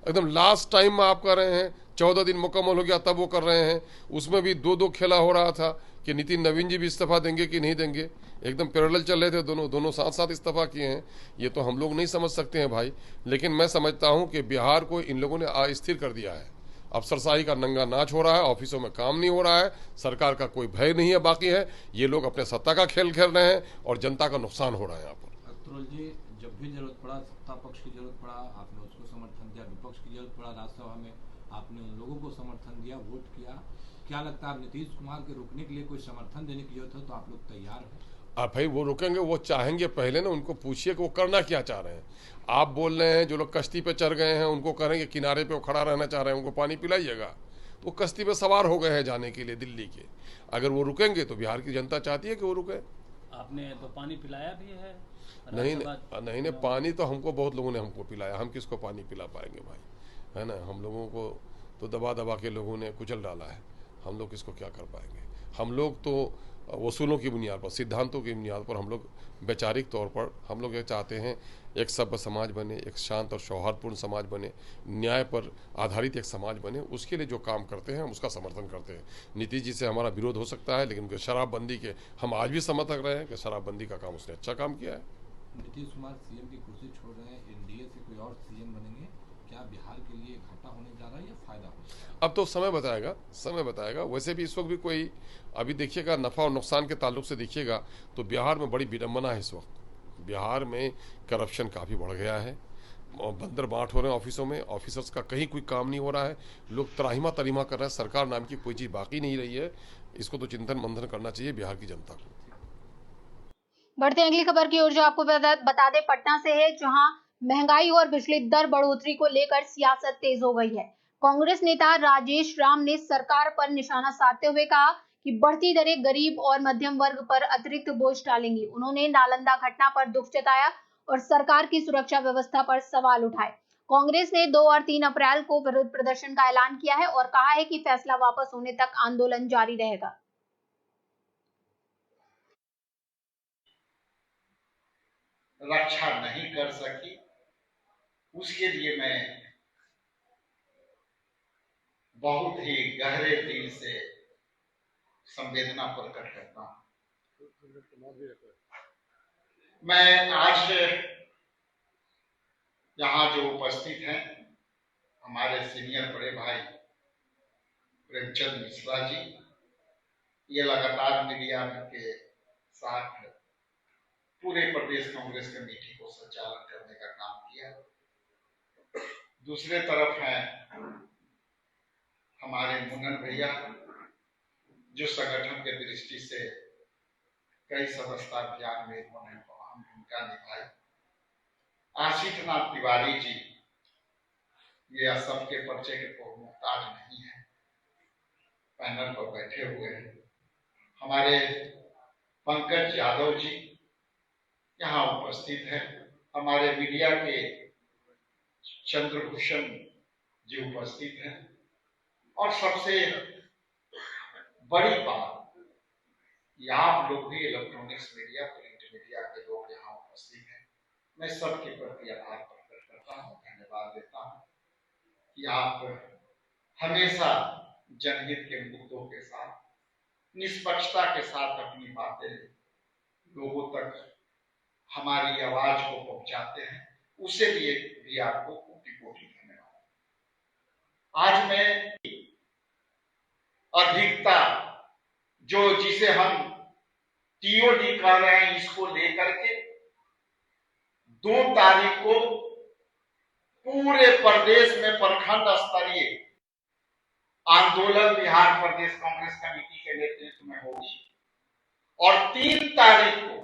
एकदम लास्ट टाइम में आप कर रहे हैं, 14 दिन मुकम्मल हो गया तब वो कर रहे हैं। उसमें भी 2-2 खेला हो रहा था कि नितिन नवीन जी भी इस्तीफा देंगे कि नहीं देंगे, एकदम पैरेलल चल रहे थे, दोनों साथ साथ इस्तीफा किए हैं। ये तो हम लोग नहीं समझ सकते हैं भाई। लेकिन मैं समझता हूं कि बिहार को इन लोगों ने अस्थिर कर दिया है। अफसरशाही का नंगा नाच हो रहा है, ऑफिसों में काम नहीं हो रहा है, सरकार का कोई भय नहीं है। बाकी है ये लोग अपने सत्ता का खेल खेल रहे हैं और जनता का नुकसान हो रहा है यहाँ पर। अख्तरुल जी, जब भी जरूरत पड़ा, सत्ता पक्ष की जरूरत पड़ा, आपने उसको समर्थन दिया, विपक्ष की जरूरत पड़ा राज्यसभा में, आपने उन लोगों को समर्थन दिया, वोट किया। क्या लगता है नीतीश कुमार के रोकने के लिए कोई समर्थन देने की जरूरत है तो आप लोग तैयार हैं? अब भाई वो रुकेंगे, वो चाहेंगे, पहले ना उनको पूछिए कि वो करना क्या चाह रहे हैं। आप बोल रहे हैं जो लोग कश्ती पे चढ़ गए हैं उनको करेंगे, किनारे पे वो खड़ा रहना चाह रहे हैं, उनको पानी पिलाइएगा। वो कश्ती पे सवार हो गए हैं जाने के लिए दिल्ली के, अगर वो रुकेंगे तो बिहार की जनता चाहती है कि वो रुके। आपने तो पानी पिलाया भी है। नहीं, पानी तो हमको बहुत लोगों ने हमको पिलाया, हम किसको पानी पिला पाएंगे भाई, है ना। हम लोगों को तो दबा दबा के लोगों ने कुचल डाला है, हम लोग किसको क्या कर पाएंगे। हम लोग तो वसूलों की बुनियाद पर, सिद्धांतों की बुनियाद पर हम लोग वैचारिक तौर पर हम लोग ये चाहते हैं एक सभ्य समाज बने, एक शांत और सौहार्दपूर्ण समाज बने, न्याय पर आधारित एक समाज बने। उसके लिए जो काम करते हैं हम उसका समर्थन करते हैं। नीतीश जी से हमारा विरोध हो सकता है, लेकिन शराबबंदी के हम आज भी समर्थक रहे हैं कि शराबबंदी का काम उसने अच्छा काम किया है। नीतीश कुमार सीएम की कुर्सी छोड़ रहे हैं, एनडीए से कोई और सीएम बनेंगे, क्या बिहार के लिए घाटा होने जा रहा है या फायदा होने जा रहा है? अब तो समय बताएगा। वैसे भी इस वक्त भी कोई, अभी देखिएगा नफ़ा और नुकसान के ताल्लुक से देखिएगा तो बिहार में बड़ी विडम्बना है। इस वक्त बिहार में करप्शन काफ़ी बढ़ गया है, बंदर बांट हो रहे हैं ऑफिसों में, ऑफिसर्स का कहीं कोई काम नहीं हो रहा है, लोग त्राहिमा तरीमा कर रहे हैं, सरकार नाम की कोई चीज़ बाकी नहीं रही है। इसको तो चिंतन मंथन करना चाहिए बिहार की जनता को। बढ़ते हैं अगली खबर की ओर, जो आपको बता दे पटना से है, जहां महंगाई और बिजली दर बढ़ोतरी को लेकर सियासत तेज हो गई है। कांग्रेस नेता राजेश राम ने सरकार पर निशाना साधते हुए कहा कि बढ़ती दरें गरीब और मध्यम वर्ग पर अतिरिक्त बोझ डालेंगी। उन्होंने नालंदा घटना पर दुख जताया और सरकार की सुरक्षा व्यवस्था पर सवाल उठाए। कांग्रेस ने 2 और 3 अप्रैल को विरोध प्रदर्शन का ऐलान किया है और कहा है कि फैसला वापस होने तक आंदोलन जारी रहेगा। रक्षा नहीं कर सकी, उसके लिए मैं बहुत ही गहरे दिल से संवेदना प्रकट करता हूं। मैं आज यहाँ जो उपस्थित हैं, हमारे सीनियर बड़े भाई प्रेमचंद मिश्रा जी, ये लगातार मीडिया के साथ पूरे प्रदेश कांग्रेस कमेटी को संचालन करने का काम किया। दूसरे तरफ हैं हमारे मुन्नन भैया, जो संगठन के दृष्टि से कई सदस्यता अभियान में उन्होंने अहम भूमिका निभाई। आशीष नाथ तिवारी जी, ये सबके परिचय के तो मुहताज नहीं है, पैनल पर बैठे हुए हैं। हमारे पंकज यादव जी यहाँ उपस्थित है। हमारे मीडिया के चंद्रभूषण जी उपस्थित हैं। और सबसे बड़ी बात, ये आप लोग भी इलेक्ट्रॉनिक्स मीडिया, प्रिंट मीडिया के लोग यहाँ उपस्थित हैं। मैं सबके प्रति आभार प्रकट करता हूँ, धन्यवाद देता हूँ कि आप हमेशा जनहित के मुद्दों के साथ, निष्पक्षता के साथ अपनी बातें लोगों तक, हमारी आवाज को पहुंचाते हैं। उसे लिए भी आपको कोटि कोटि धन्यवाद। आज मैं अधिकता, जो जिसे हम टीओडी कह रहे हैं, इसको लेकर के 2 तारीख को पूरे प्रदेश में प्रखंड स्तरीय आंदोलन बिहार प्रदेश कांग्रेस कमेटी के नेतृत्व में होगी और 3 तारीख को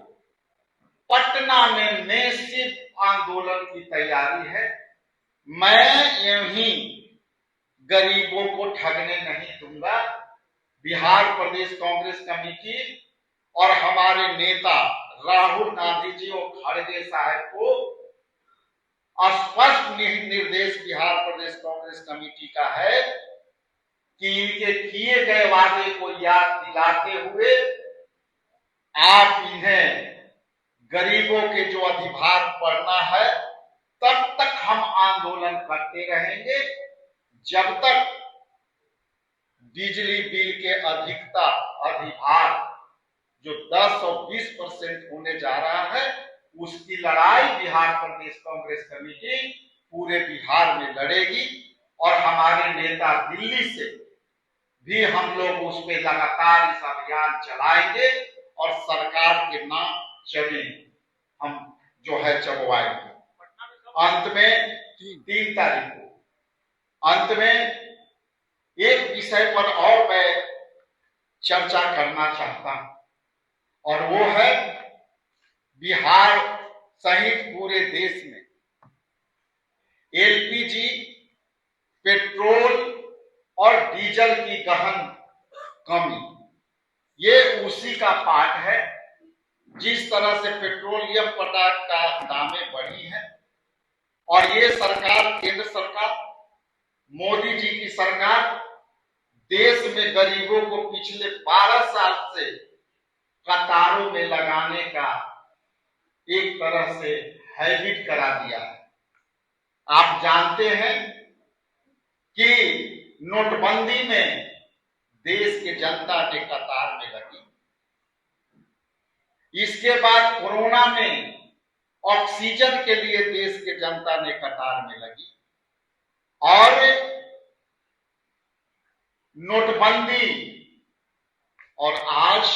पटना में निश्चित आंदोलन की तैयारी है। मैं यही गरीबों को ठगने नहीं दूंगा। बिहार प्रदेश कांग्रेस कमेटी और हमारे नेता राहुल गांधी जी और खड़गे साहब को स्पष्ट निर्देश बिहार प्रदेश कांग्रेस कमेटी का है कि इनके किए गए वादे को याद दिलाते हुए आप इन्हें गरीबों के जो अधिभार पढ़ना है, तब तक हम आंदोलन करते रहेंगे जब तक बिजली बिल के अधिभार जो 10 और 20% होने जा रहा है, उसकी लड़ाई बिहार प्रदेश कांग्रेस कमेटी पूरे बिहार में लड़ेगी और हमारे नेता दिल्ली से भी हम लोग उस पर लगातार इस अभियान चलाएंगे और सरकार के नाम चले हम जो है चबवाएंगे। अंत में 3 तारीख को अंत में एक विषय पर और मैं चर्चा करना चाहता हूं और वो है बिहार सहित पूरे देश में एलपीजी, पेट्रोल और डीजल की गहन कमी, ये उसी का पार्ट है। जिस तरह से पेट्रोलियम पदार्थ का दामें बढ़ी हैं और ये सरकार, केंद्र सरकार, मोदी जी की सरकार देश में गरीबों को पिछले 12 साल से कतारों में लगाने का एक तरह से हैबिट करा दिया है। आप जानते हैं कि नोटबंदी में देश की जनता ने कतार में लगी। इसके बाद कोरोना में ऑक्सीजन के लिए देश की जनता ने कतार में लगी और नोटबंदी और आज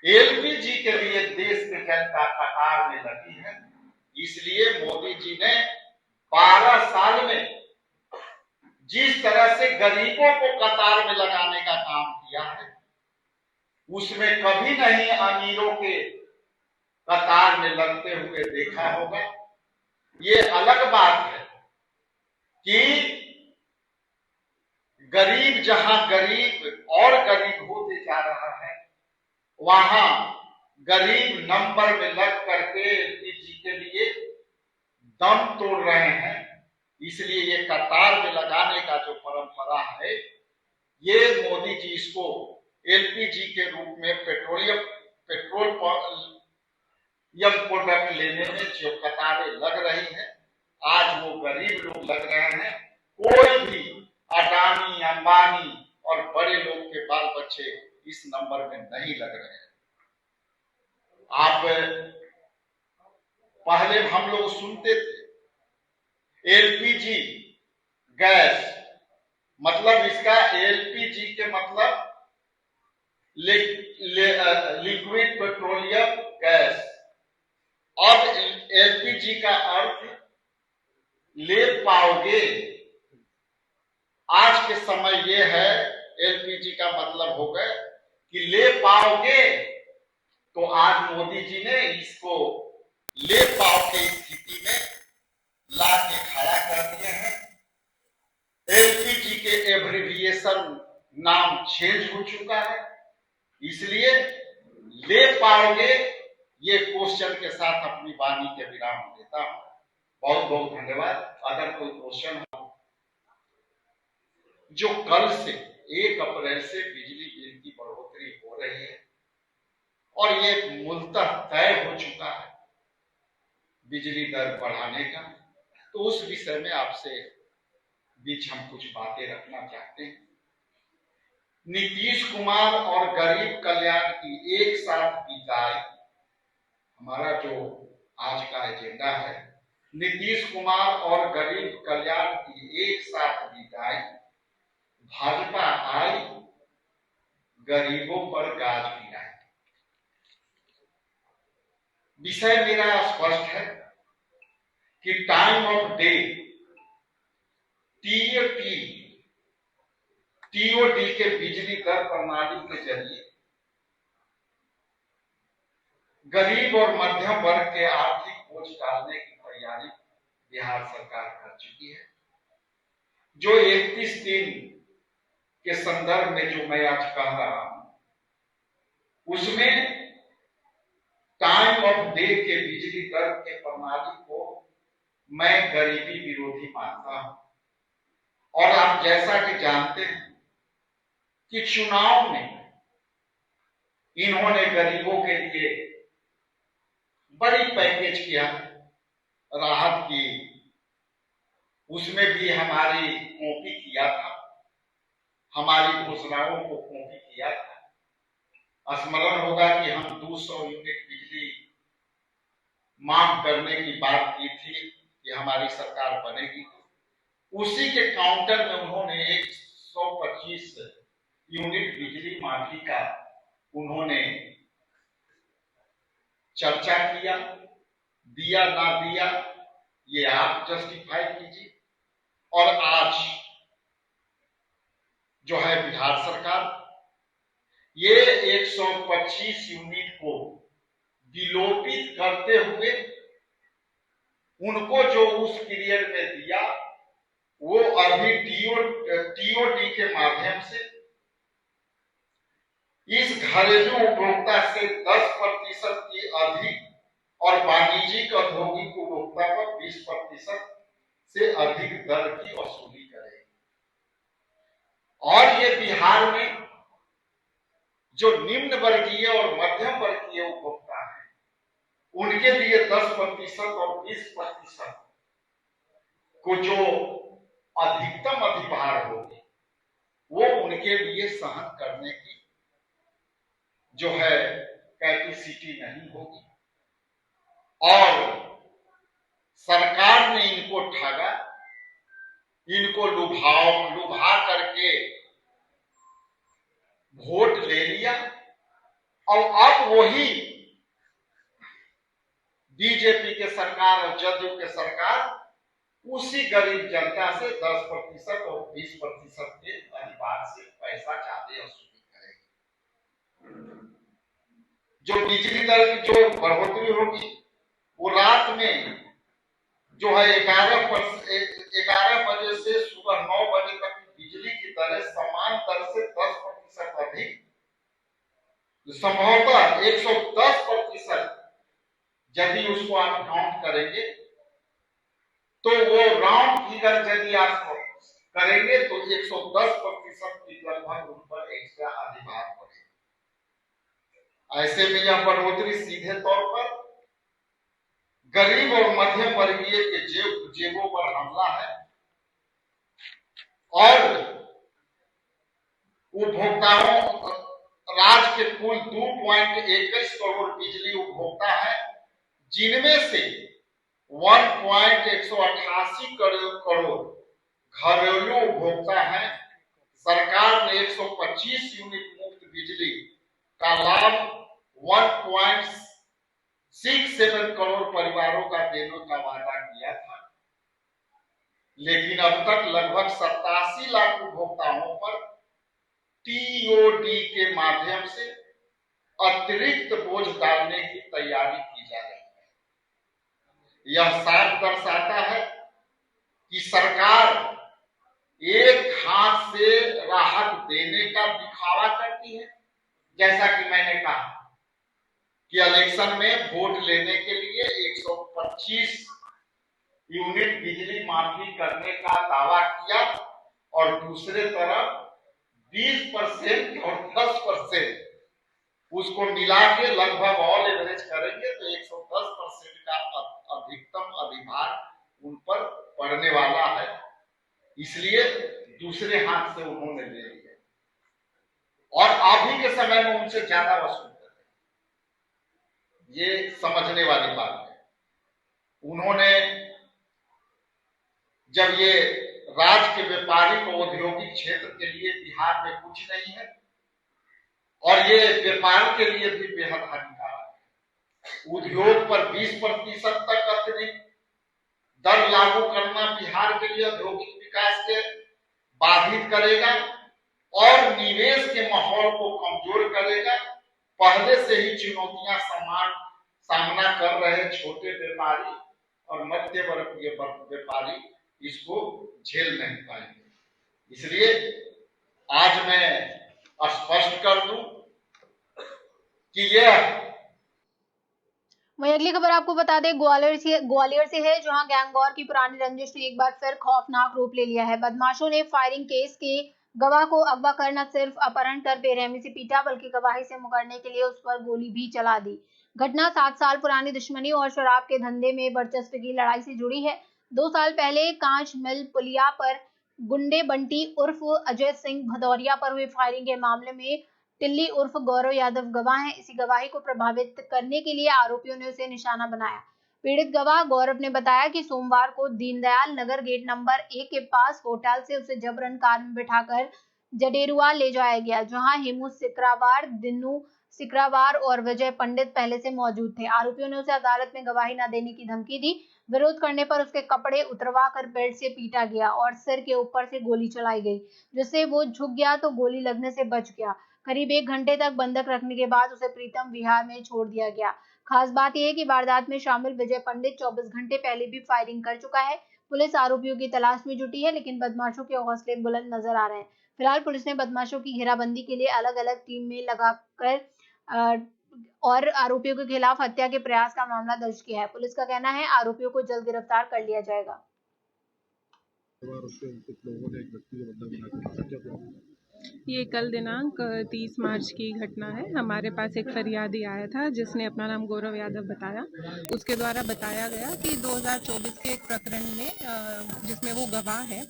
एलपीजी के लिए देश की जनता कतार में लगी है। इसलिए मोदी जी ने 12 साल में जिस तरह से गरीबों को कतार में लगाने का काम किया है, उसमें कभी नहीं अमीरों के कतार में लगते हुए देखा होगा। ये अलग बात है कि गरीब जहां गरीब और गरीब होते जा रहा है, वहां गरीब नंबर में लग करके एलपीजी के लिए दम तोड़ रहे हैं। इसलिए ये कतार में लगाने का जो परंपरा है, ये मोदी जी इसको एलपीजी के रूप में पेट्रोल प्रोडक्ट लेने में जो कतारें लग रही हैं, आज वो गरीब लोग लग रहे हैं। कोई भी अडानी, अंबानी और बड़े लोग के बाल बच्चे इस नंबर में नहीं लग रहे हैं। आप पहले हम लोग सुनते थे एलपीजी गैस, मतलब इसका एलपीजी के मतलब लिक्विड पेट्रोलियम गैस। अब एलपीजी का अर्थ ले पाओगे। आज के समय ये है, एलपीजी का मतलब हो गया कि ले पाओगे। तो आज मोदी जी ने इसको ले पाओ के स्थिति में ला के खड़ा कर दिए हैं। एलपीजी के एब्रिविएशन नाम चेंज हो चुका है। इसलिए ले पाओगे, ये क्वेश्चन के साथ अपनी वाणी के विराम देता हूं। बहुत बहुत धन्यवाद। अगर कोई क्वेश्चन हो, जो कल से 1 अप्रैल से बिजली बिल की बढ़ोतरी हो रही है और ये मूलतः तय हो चुका है बिजली दर बढ़ाने का, तो उस विषय में आपसे बीच हम कुछ बातें रखना चाहते हैं। नीतीश कुमार और गरीब कल्याण की एक साथ विदाई, हमारा जो आज का एजेंडा है, नीतीश कुमार और गरीब कल्याण की एक साथ विदाई। भाजपा आई, गरीबों पर गाज गिराई। विषय मेरा स्पष्ट है कि टाइम ऑफ डे टीओडी के बिजली दर प्रणाली के जरिए गरीब और मध्यम वर्ग के आर्थिक बोझ डालने की तैयारी बिहार सरकार कर चुकी है। जो 31 के संदर्भ में जो मैं आज कह रहा हूं, उसमें टाइम ऑफ डे के बिजली दर के प्रणाली को मैं गरीबी विरोधी मानता हूं। और आप जैसा कि जानते हैं कि चुनाव में इन्होंने गरीबों के लिए बड़ी पैकेज किया, राहत की, उसमें भी हमारी कॉपी किया था, हमारी घोषणाओं को कॉपी किया था। स्मरण होगा कि हम 200 यूनिट बिजली मांग करने की बात की थी कि हमारी सरकार बनेगी। उसी के काउंटर में उन्होंने 125 यूनिट बिजली माफी का उन्होंने चर्चा किया। दिया ना दिया ये आप जस्टिफाई कीजिए। और आज जो है बिहार सरकार ये 125 यूनिट को विलोपित करते हुए उनको जो उस पीरियड में दिया वो अभी टीओटी के माध्यम से इस घरेलू उपभोक्ता से 10% की अधिक और वाणिज्यिक औद्योगिक उपभोक्ता पर 20% से अधिक दर की वसूली करेगी। और ये बिहार में जो निम्न वर्गीय और मध्यम वर्गीय उपभोक्ता है उनके लिए 10% और 20% को जो अधिकतम अधिभार होगी वो उनके लिए सहन करने की जो है कैपेसिटी नहीं होगी। और सरकार ने इनको ठगा, इनको लुभा करके वोट ले लिया और अब वही बीजेपी के सरकार और जदयू के सरकार उसी गरीब जनता से 10% और 20% के अधिभार से पैसा चाहते वसूली करेगी। जो बिजली दर की जो बढ़ोतरी होगी वो रात में जो है 11 बजे से सुबह 9 बजे तक की बिजली की दरें समान दर से 10% अधिक, संभवतः 110% यदि उसको आप काउंट करेंगे तो वो राउंड फिगर यदि आप करेंगे तो 110% की लगभग उन पर एक्स्ट्रा अधिभार पड़ेगा। ऐसे में यह बढ़ोतरी सीधे तौर पर गरीब और मध्यम वर्गीय के जेबों पर हमला है और उपभोक्ताओं राज्य के कुल 2.21 करोड़ बिजली उपभोक्ता है जिनमें से 1.188 करोड़ घरेलू उपभोक्ता है। सरकार ने 125 यूनिट मुफ्त बिजली का लाभ 1.67 करोड़ परिवारों का देने का वादा किया था, लेकिन अब तक लगभग 87 लाख उपभोक्ताओं पर टीओडी के माध्यम से अतिरिक्त बोझ डालने की तैयारी की जा रही है। यह साफ दर्शाता है कि सरकार एक हाथ से राहत देने का दिखावा करती है, जैसा कि मैंने कहा कि इलेक्शन में वोट लेने के लिए 125 यूनिट बिजली माफी करने का दावा किया और दूसरे तरफ 20% और 10% उसको मिला के लगभग ऑल एवरेज करेंगे तो 110% का अधिकतम अधिभार उन पर पड़ने वाला है। इसलिए दूसरे हाथ से उन्होंने ले लिया और अभी के समय में उनसे ज्यादा वसूल कर रहे हैं। ये समझने वाली बात है। उन्होंने जब ये राज्य के व्यापारिक और औद्योगिक क्षेत्र के लिए बिहार में कुछ नहीं है और ये व्यापार के लिए भी बेहद हानिकारक है। उद्योग पर 20% तक अतिरिक्त दर लागू करना बिहार के लिए औद्योगिक विकास के बाधित करेगा और निवेश के माहौल को कमजोर करेगा। पहले से ही चुनौतियां सामना कर रहे छोटे व्यापारी और मध्य वर्गीय व्यापारी इसको झेल नहीं पाएंगे। इसलिए आज मैं स्पष्ट कर दूं कि यह वहीं अगली खबर आपको बता दें ग्वालियर से है, जहां गैंगवॉर की पुरानी रंजिश ने एक बार फिर खौफनाक रूप ले लिया है। बदमाशों ने फायरिंग केस के गवाह को अगवा कर न सिर्फ अपहरण कर बेरहमी से पीटा बल्कि गवाही से मुकरने के लिए उस पर गोली भी चला दी। घटना 7 साल पुरानी दुश्मनी और शराब के धंधे में वर्चस्व की लड़ाई से जुड़ी है। 2 साल पहले कांच मिल पुलिया पर गुंडे बंटी उर्फ अजय सिंह भदौरिया पर हुई फायरिंग के मामले में टिल्ली उर्फ गौरव यादव गवाह है। इसी गवाही को प्रभावित करने के लिए आरोपियों ने उसे निशाना बनाया। पीड़ित गवाह गौरव ने बताया कि सोमवार को दीनदयाल नगर गेट नंबर 1 के पास होटल से उसे जबरन कार में बिठाकर जडेरुआ ले जाया गया, जहां हेमू सिकरावार, दिन्नू सिकरावार और विजय पंडित पहले से मौजूद थे। आरोपियों ने उसे अदालत में गवाही न देने की धमकी दी। विरोध करने पर उसके कपड़े उतरवा कर बेल्ट से पीटा गया और सिर के ऊपर से गोली चलाई गई, जिससे वो झुक गया तो गोली लगने से बच गया। करीब 1 घंटे तक बंधक रखने के बाद उसे प्रीतम विहार में छोड़ दिया गया। खास बात यह है कि वारदात में शामिल विजय पंडित 24 घंटे पहले भी फायरिंग कर चुका है। पुलिस आरोपियों की तलाश में जुटी है, लेकिन बदमाशों के हौसले बुलंद नजर आ रहे हैं। फिलहाल पुलिस ने बदमाशों की घेराबंदी के लिए अलग अलग टीम में लगाकर और आरोपियों के खिलाफ हत्या के प्रयास का मामला दर्ज किया है। पुलिस का कहना है आरोपियों को जल्द गिरफ्तार कर लिया जाएगा। ये कल दिनांक 30 मार्च की घटना है। हमारे पास एक फरियादी आया था जिसने अपना नाम गौरव यादव बताया। उसके द्वारा बताया गया कि 2024 के एक प्रकरण में जिसमें वो गवाह है,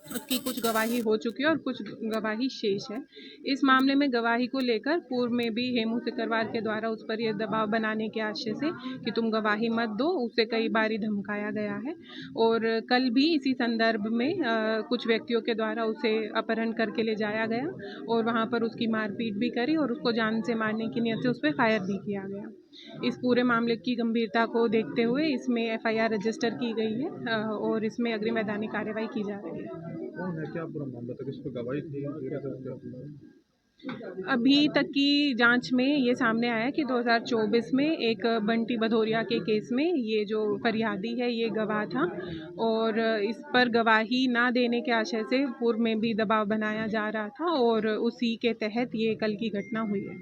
उसकी कुछ गवाही हो चुकी है और कुछ गवाही शेष है। इस मामले में गवाही को लेकर पूर्व में भी हेमू सिकरवार के द्वारा उस पर यह दबाव बनाने के आशय से कि तुम गवाही मत दो, उसे कई बार धमकाया गया है। और कल भी इसी संदर्भ में कुछ व्यक्तियों के द्वारा उसे अपहरण करके ले जाया गया और वहाँ पर उसकी मारपीट भी करी और उसको जान से मारने की नियत से उस पर फायर भी किया गया। इस पूरे मामले की गंभीरता को देखते हुए इसमें एफआईआर रजिस्टर की गई है और इसमें अग्रिम वैधानिक कार्रवाई की जा रही है। कौन है, क्या पूरा मामला था, किस पे गवाही थी? अभी तक की जांच में ये सामने आया कि 2024 में एक बंटी भदौरिया के केस में ये जो फरियादी है ये गवाह था और इस पर गवाही ना देने के आशय से पूर्व में भी दबाव बनाया जा रहा था और उसी के तहत ये कल की घटना हुई है।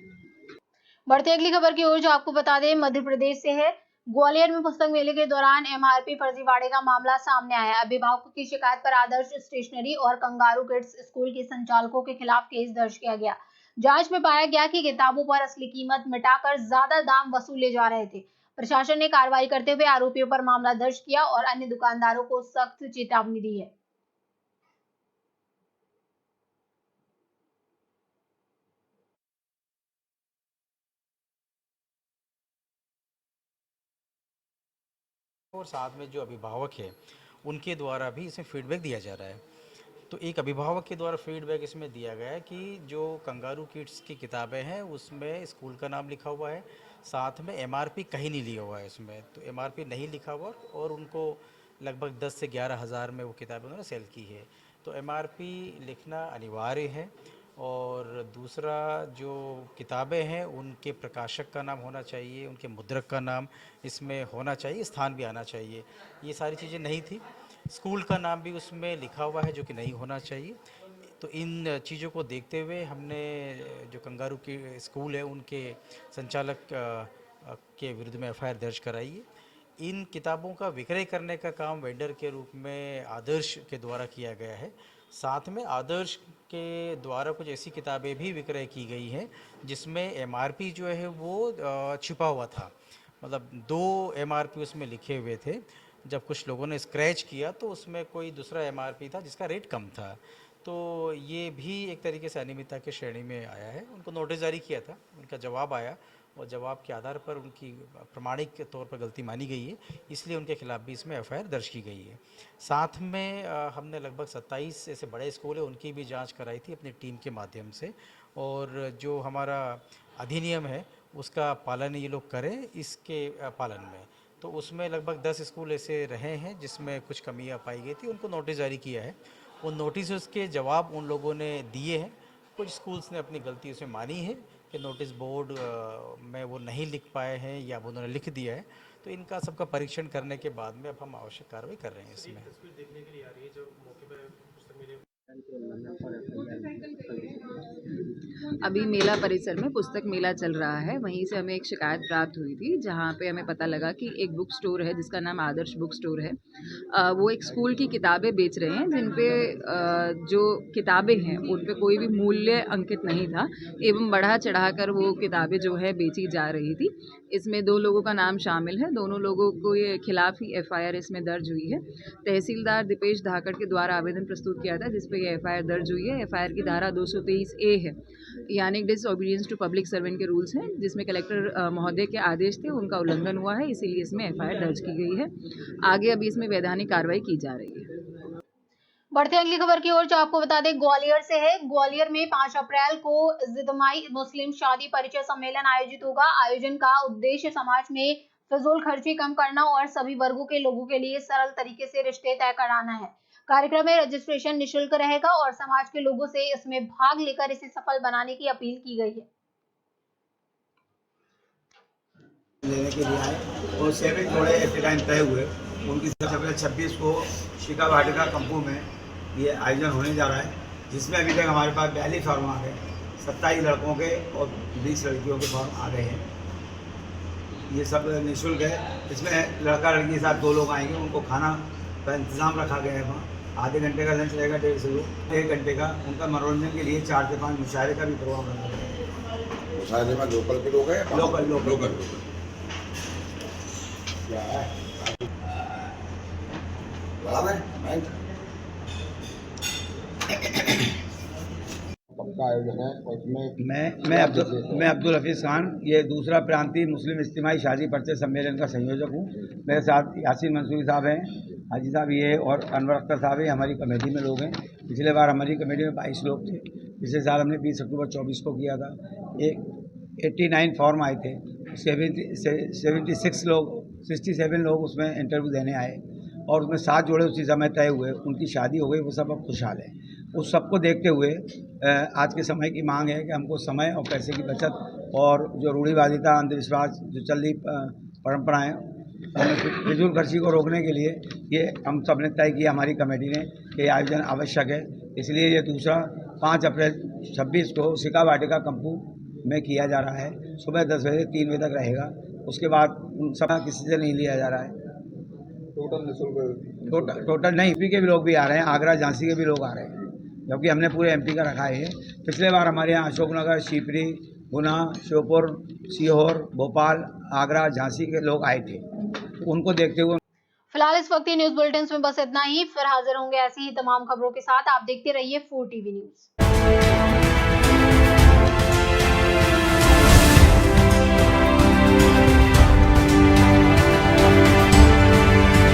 बढ़ती अगली खबर की ओर जो आपको बता दें मध्य प्रदेश से है। ग्वालियर में पुस्तक मेले के दौरान एमआरपी फर्जीवाड़े का मामला सामने आया। अभिभावकों की शिकायत पर आदर्श स्टेशनरी और कंगारू किड्स स्कूल के संचालकों के खिलाफ केस दर्ज किया गया। जांच में पाया गया कि किताबों पर असली कीमत मिटाकर ज्यादा दाम वसूले जा रहे थे। प्रशासन ने कार्रवाई करते हुए आरोपियों पर मामला दर्ज किया और अन्य दुकानदारों को सख्त चेतावनी दी है। और साथ में जो अभिभावक है उनके द्वारा भी इसमें फीडबैक दिया जा रहा है। तो एक अभिभावक के द्वारा फीडबैक इसमें दिया गया है कि जो कंगारू किड्स की किताबें हैं उसमें स्कूल का नाम लिखा हुआ है, साथ में एमआरपी कहीं नहीं लिया हुआ है इसमें, तो एमआरपी नहीं लिखा हुआ और उनको लगभग 10 से 11 हज़ार में वो किताबें उन्होंने सेल की है। तो एमआरपी लिखना अनिवार्य है। और दूसरा जो किताबें हैं उनके प्रकाशक का नाम होना चाहिए, उनके मुद्रक का नाम इसमें होना चाहिए, स्थान भी आना चाहिए। ये सारी चीज़ें नहीं थी। स्कूल का नाम भी उसमें लिखा हुआ है जो कि नहीं होना चाहिए। तो इन चीज़ों को देखते हुए हमने जो कंगारू की स्कूल है उनके संचालक के विरुद्ध में एफआईआर दर्ज कराई है। इन किताबों का विक्रय करने का काम वेंडर के रूप में आदर्श के द्वारा किया गया है। साथ में आदर्श के द्वारा कुछ ऐसी किताबें भी विक्रय की गई हैं जिसमें एमआरपी जो है वो छिपा हुआ था, मतलब 2 एमआरपी उसमें लिखे हुए थे। जब कुछ लोगों ने स्क्रैच किया तो उसमें कोई दूसरा एमआरपी था जिसका रेट कम था। तो ये भी एक तरीके से अनियमितता की श्रेणी में आया है। उनको नोटिस जारी किया था, उनका जवाब आया और जवाब के आधार पर उनकी प्रमाणिक तौर पर गलती मानी गई है, इसलिए उनके खिलाफ भी इसमें एफआईआर दर्ज की गई है। साथ में हमने लगभग 27 ऐसे बड़े स्कूल है उनकी भी जांच कराई थी अपनी टीम के माध्यम से। और जो हमारा अधिनियम है उसका पालन ये लोग करें इसके पालन में। तो उसमें लगभग 10 स्कूल ऐसे रहे हैं जिसमें कुछ कमियां पाई गई थी, उनको नोटिस जारी किया है। उन नोटिस के जवाब उन लोगों ने दिए हैं। कुछ स्कूल्स ने अपनी गलती उसमें मानी है कि नोटिस बोर्ड में वो नहीं लिख पाए हैं या वो उन्होंने लिख दिया है। तो इनका सबका परीक्षण करने के बाद में अब हम आवश्यक कार्रवाई कर रहे हैं इसमें। अभी मेला परिसर में पुस्तक मेला चल रहा है, वहीं से हमें एक शिकायत प्राप्त हुई थी जहां पे हमें पता लगा कि एक बुक स्टोर है जिसका नाम आदर्श बुक स्टोर है। वो एक स्कूल की किताबें बेच रहे हैं जिन पे जो किताबें हैं उन पे कोई भी मूल्य अंकित नहीं था एवं बढ़ा चढ़ाकर वो किताबें जो है बेची जा रही थी। इसमें 2 लोगों का नाम शामिल है, दोनों लोगों के खिलाफ ही एफआईआर इसमें दर्ज हुई है। तहसीलदार दीपेश धाकड़ के द्वारा आवेदन प्रस्तुत किया था जिस पे ये एफआईआर दर्ज हुई है। एफआईआर की धारा 223A है, यानी डिसओबीडियंस टू पब्लिक सर्वेंट के रूल्स हैं, जिसमें कलेक्टर महोदय के आदेश थे उनका उल्लंघन हुआ है, इसीलिए इसमें एफआईआर दर्ज की गई है। आगे अभी इसमें वैधानिक कार्रवाई की जा रही है। बढ़ते अगली खबर की ओर जो आपको बता दें ग्वालियर से है। ग्वालियर में 5 अप्रैल को जिदमाई मुस्लिम शादी परिचय सम्मेलन आयोजित होगा। आयोजन का उद्देश्य समाज में फिजूल खर्ची कम करना और सभी वर्गों के लोगों के लिए सरल तरीके से रिश्ते तय कराना है। कार्यक्रम में रजिस्ट्रेशन निःशुल्क रहेगा और समाज के लोगों से इसमें भाग लेकर इसे सफल बनाने की अपील की गई है। लेने के लिए आए और 7 जोड़े एट ए टाइम तय हुए। उनकी सबसे पहले 26 को शिका वाटिका कंपू में ये आयोजन होने जा रहा है, जिसमें अभी तक हमारे पास 42 फॉर्म आ गए, 27 लड़कों के और 20 लड़कियों के फॉर्म आ गए हैं। ये सब निःशुल्क है। इसमें लड़का लड़की के साथ 2 लोग आएंगे, उनको खाना का इंतज़ाम रखा गया है। वहाँ आधे घंटे का लंच रहेगा, 1.5 से 1 घंटे का। उनका मनोरंजन के लिए 4 से 5 मुशायरे का भी प्रोग्राम रखा गया है। मुशायरे में लोकल के लोग हैं? लोकल क्या है आयोजन है उसमें मैं अब्दुल हफीज़ खान, ये दूसरा प्रांतीय मुस्लिम इज्तिमाई शादी परिचय सम्मेलन का संयोजक हूँ। मेरे साथ यासीन मंसूरी साहब हैं, हाजी साहब ये और अनवर अख्तर साहब हैं, हमारी कमेटी में लोग हैं। पिछले बार हमारी कमेटी में 22 लोग थे। पिछले साल हमने 20 अक्टूबर 24 को किया था। 89 फॉर्म आए थे, 67 लोग उसमें इंटरव्यू देने आए और उसमें 7 जोड़े उसी समय तय हुए। उनकी शादी हो गई, वो सब अब खुशहाल है। उस सबको देखते हुए आज के समय की मांग है कि हमको समय और पैसे की बचत और जो रूढ़िवादिता, अंधविश्वास, जो चल रही परंपराएँ, फिजूल खर्ची को रोकने के लिए ये हम सब ने तय किया, हमारी कमेटी ने, कि ये आयोजन आवश्यक है। इसलिए ये दूसरा 5 अप्रैल 26 को शिका वाटिका कंपू में किया जा रहा है। सुबह 10 बजे 3 बजे तक रहेगा। उसके बाद सब किसी से नहीं लिया जा रहा है। टोटल निःशुल्क? टोटल नहीं, यूपी के भी लोग भी आ रहे हैं, आगरा झांसी के भी लोग आ रहे हैं, क्योंकि हमने पूरे एमपी का रखा है। पिछले बार हमारे यहाँ अशोकनगर, शिवपुरी, गुना, श्योपुर, सीहोर, भोपाल, आगरा, झांसी के लोग आए थे, तो उनको देखते हुए। फिलहाल इस वक्त न्यूज बुलेटिन में बस इतना ही। फिर हाजिर होंगे ऐसी ही तमाम खबरों के साथ। आप देखते रहिए 4 TV न्यूज।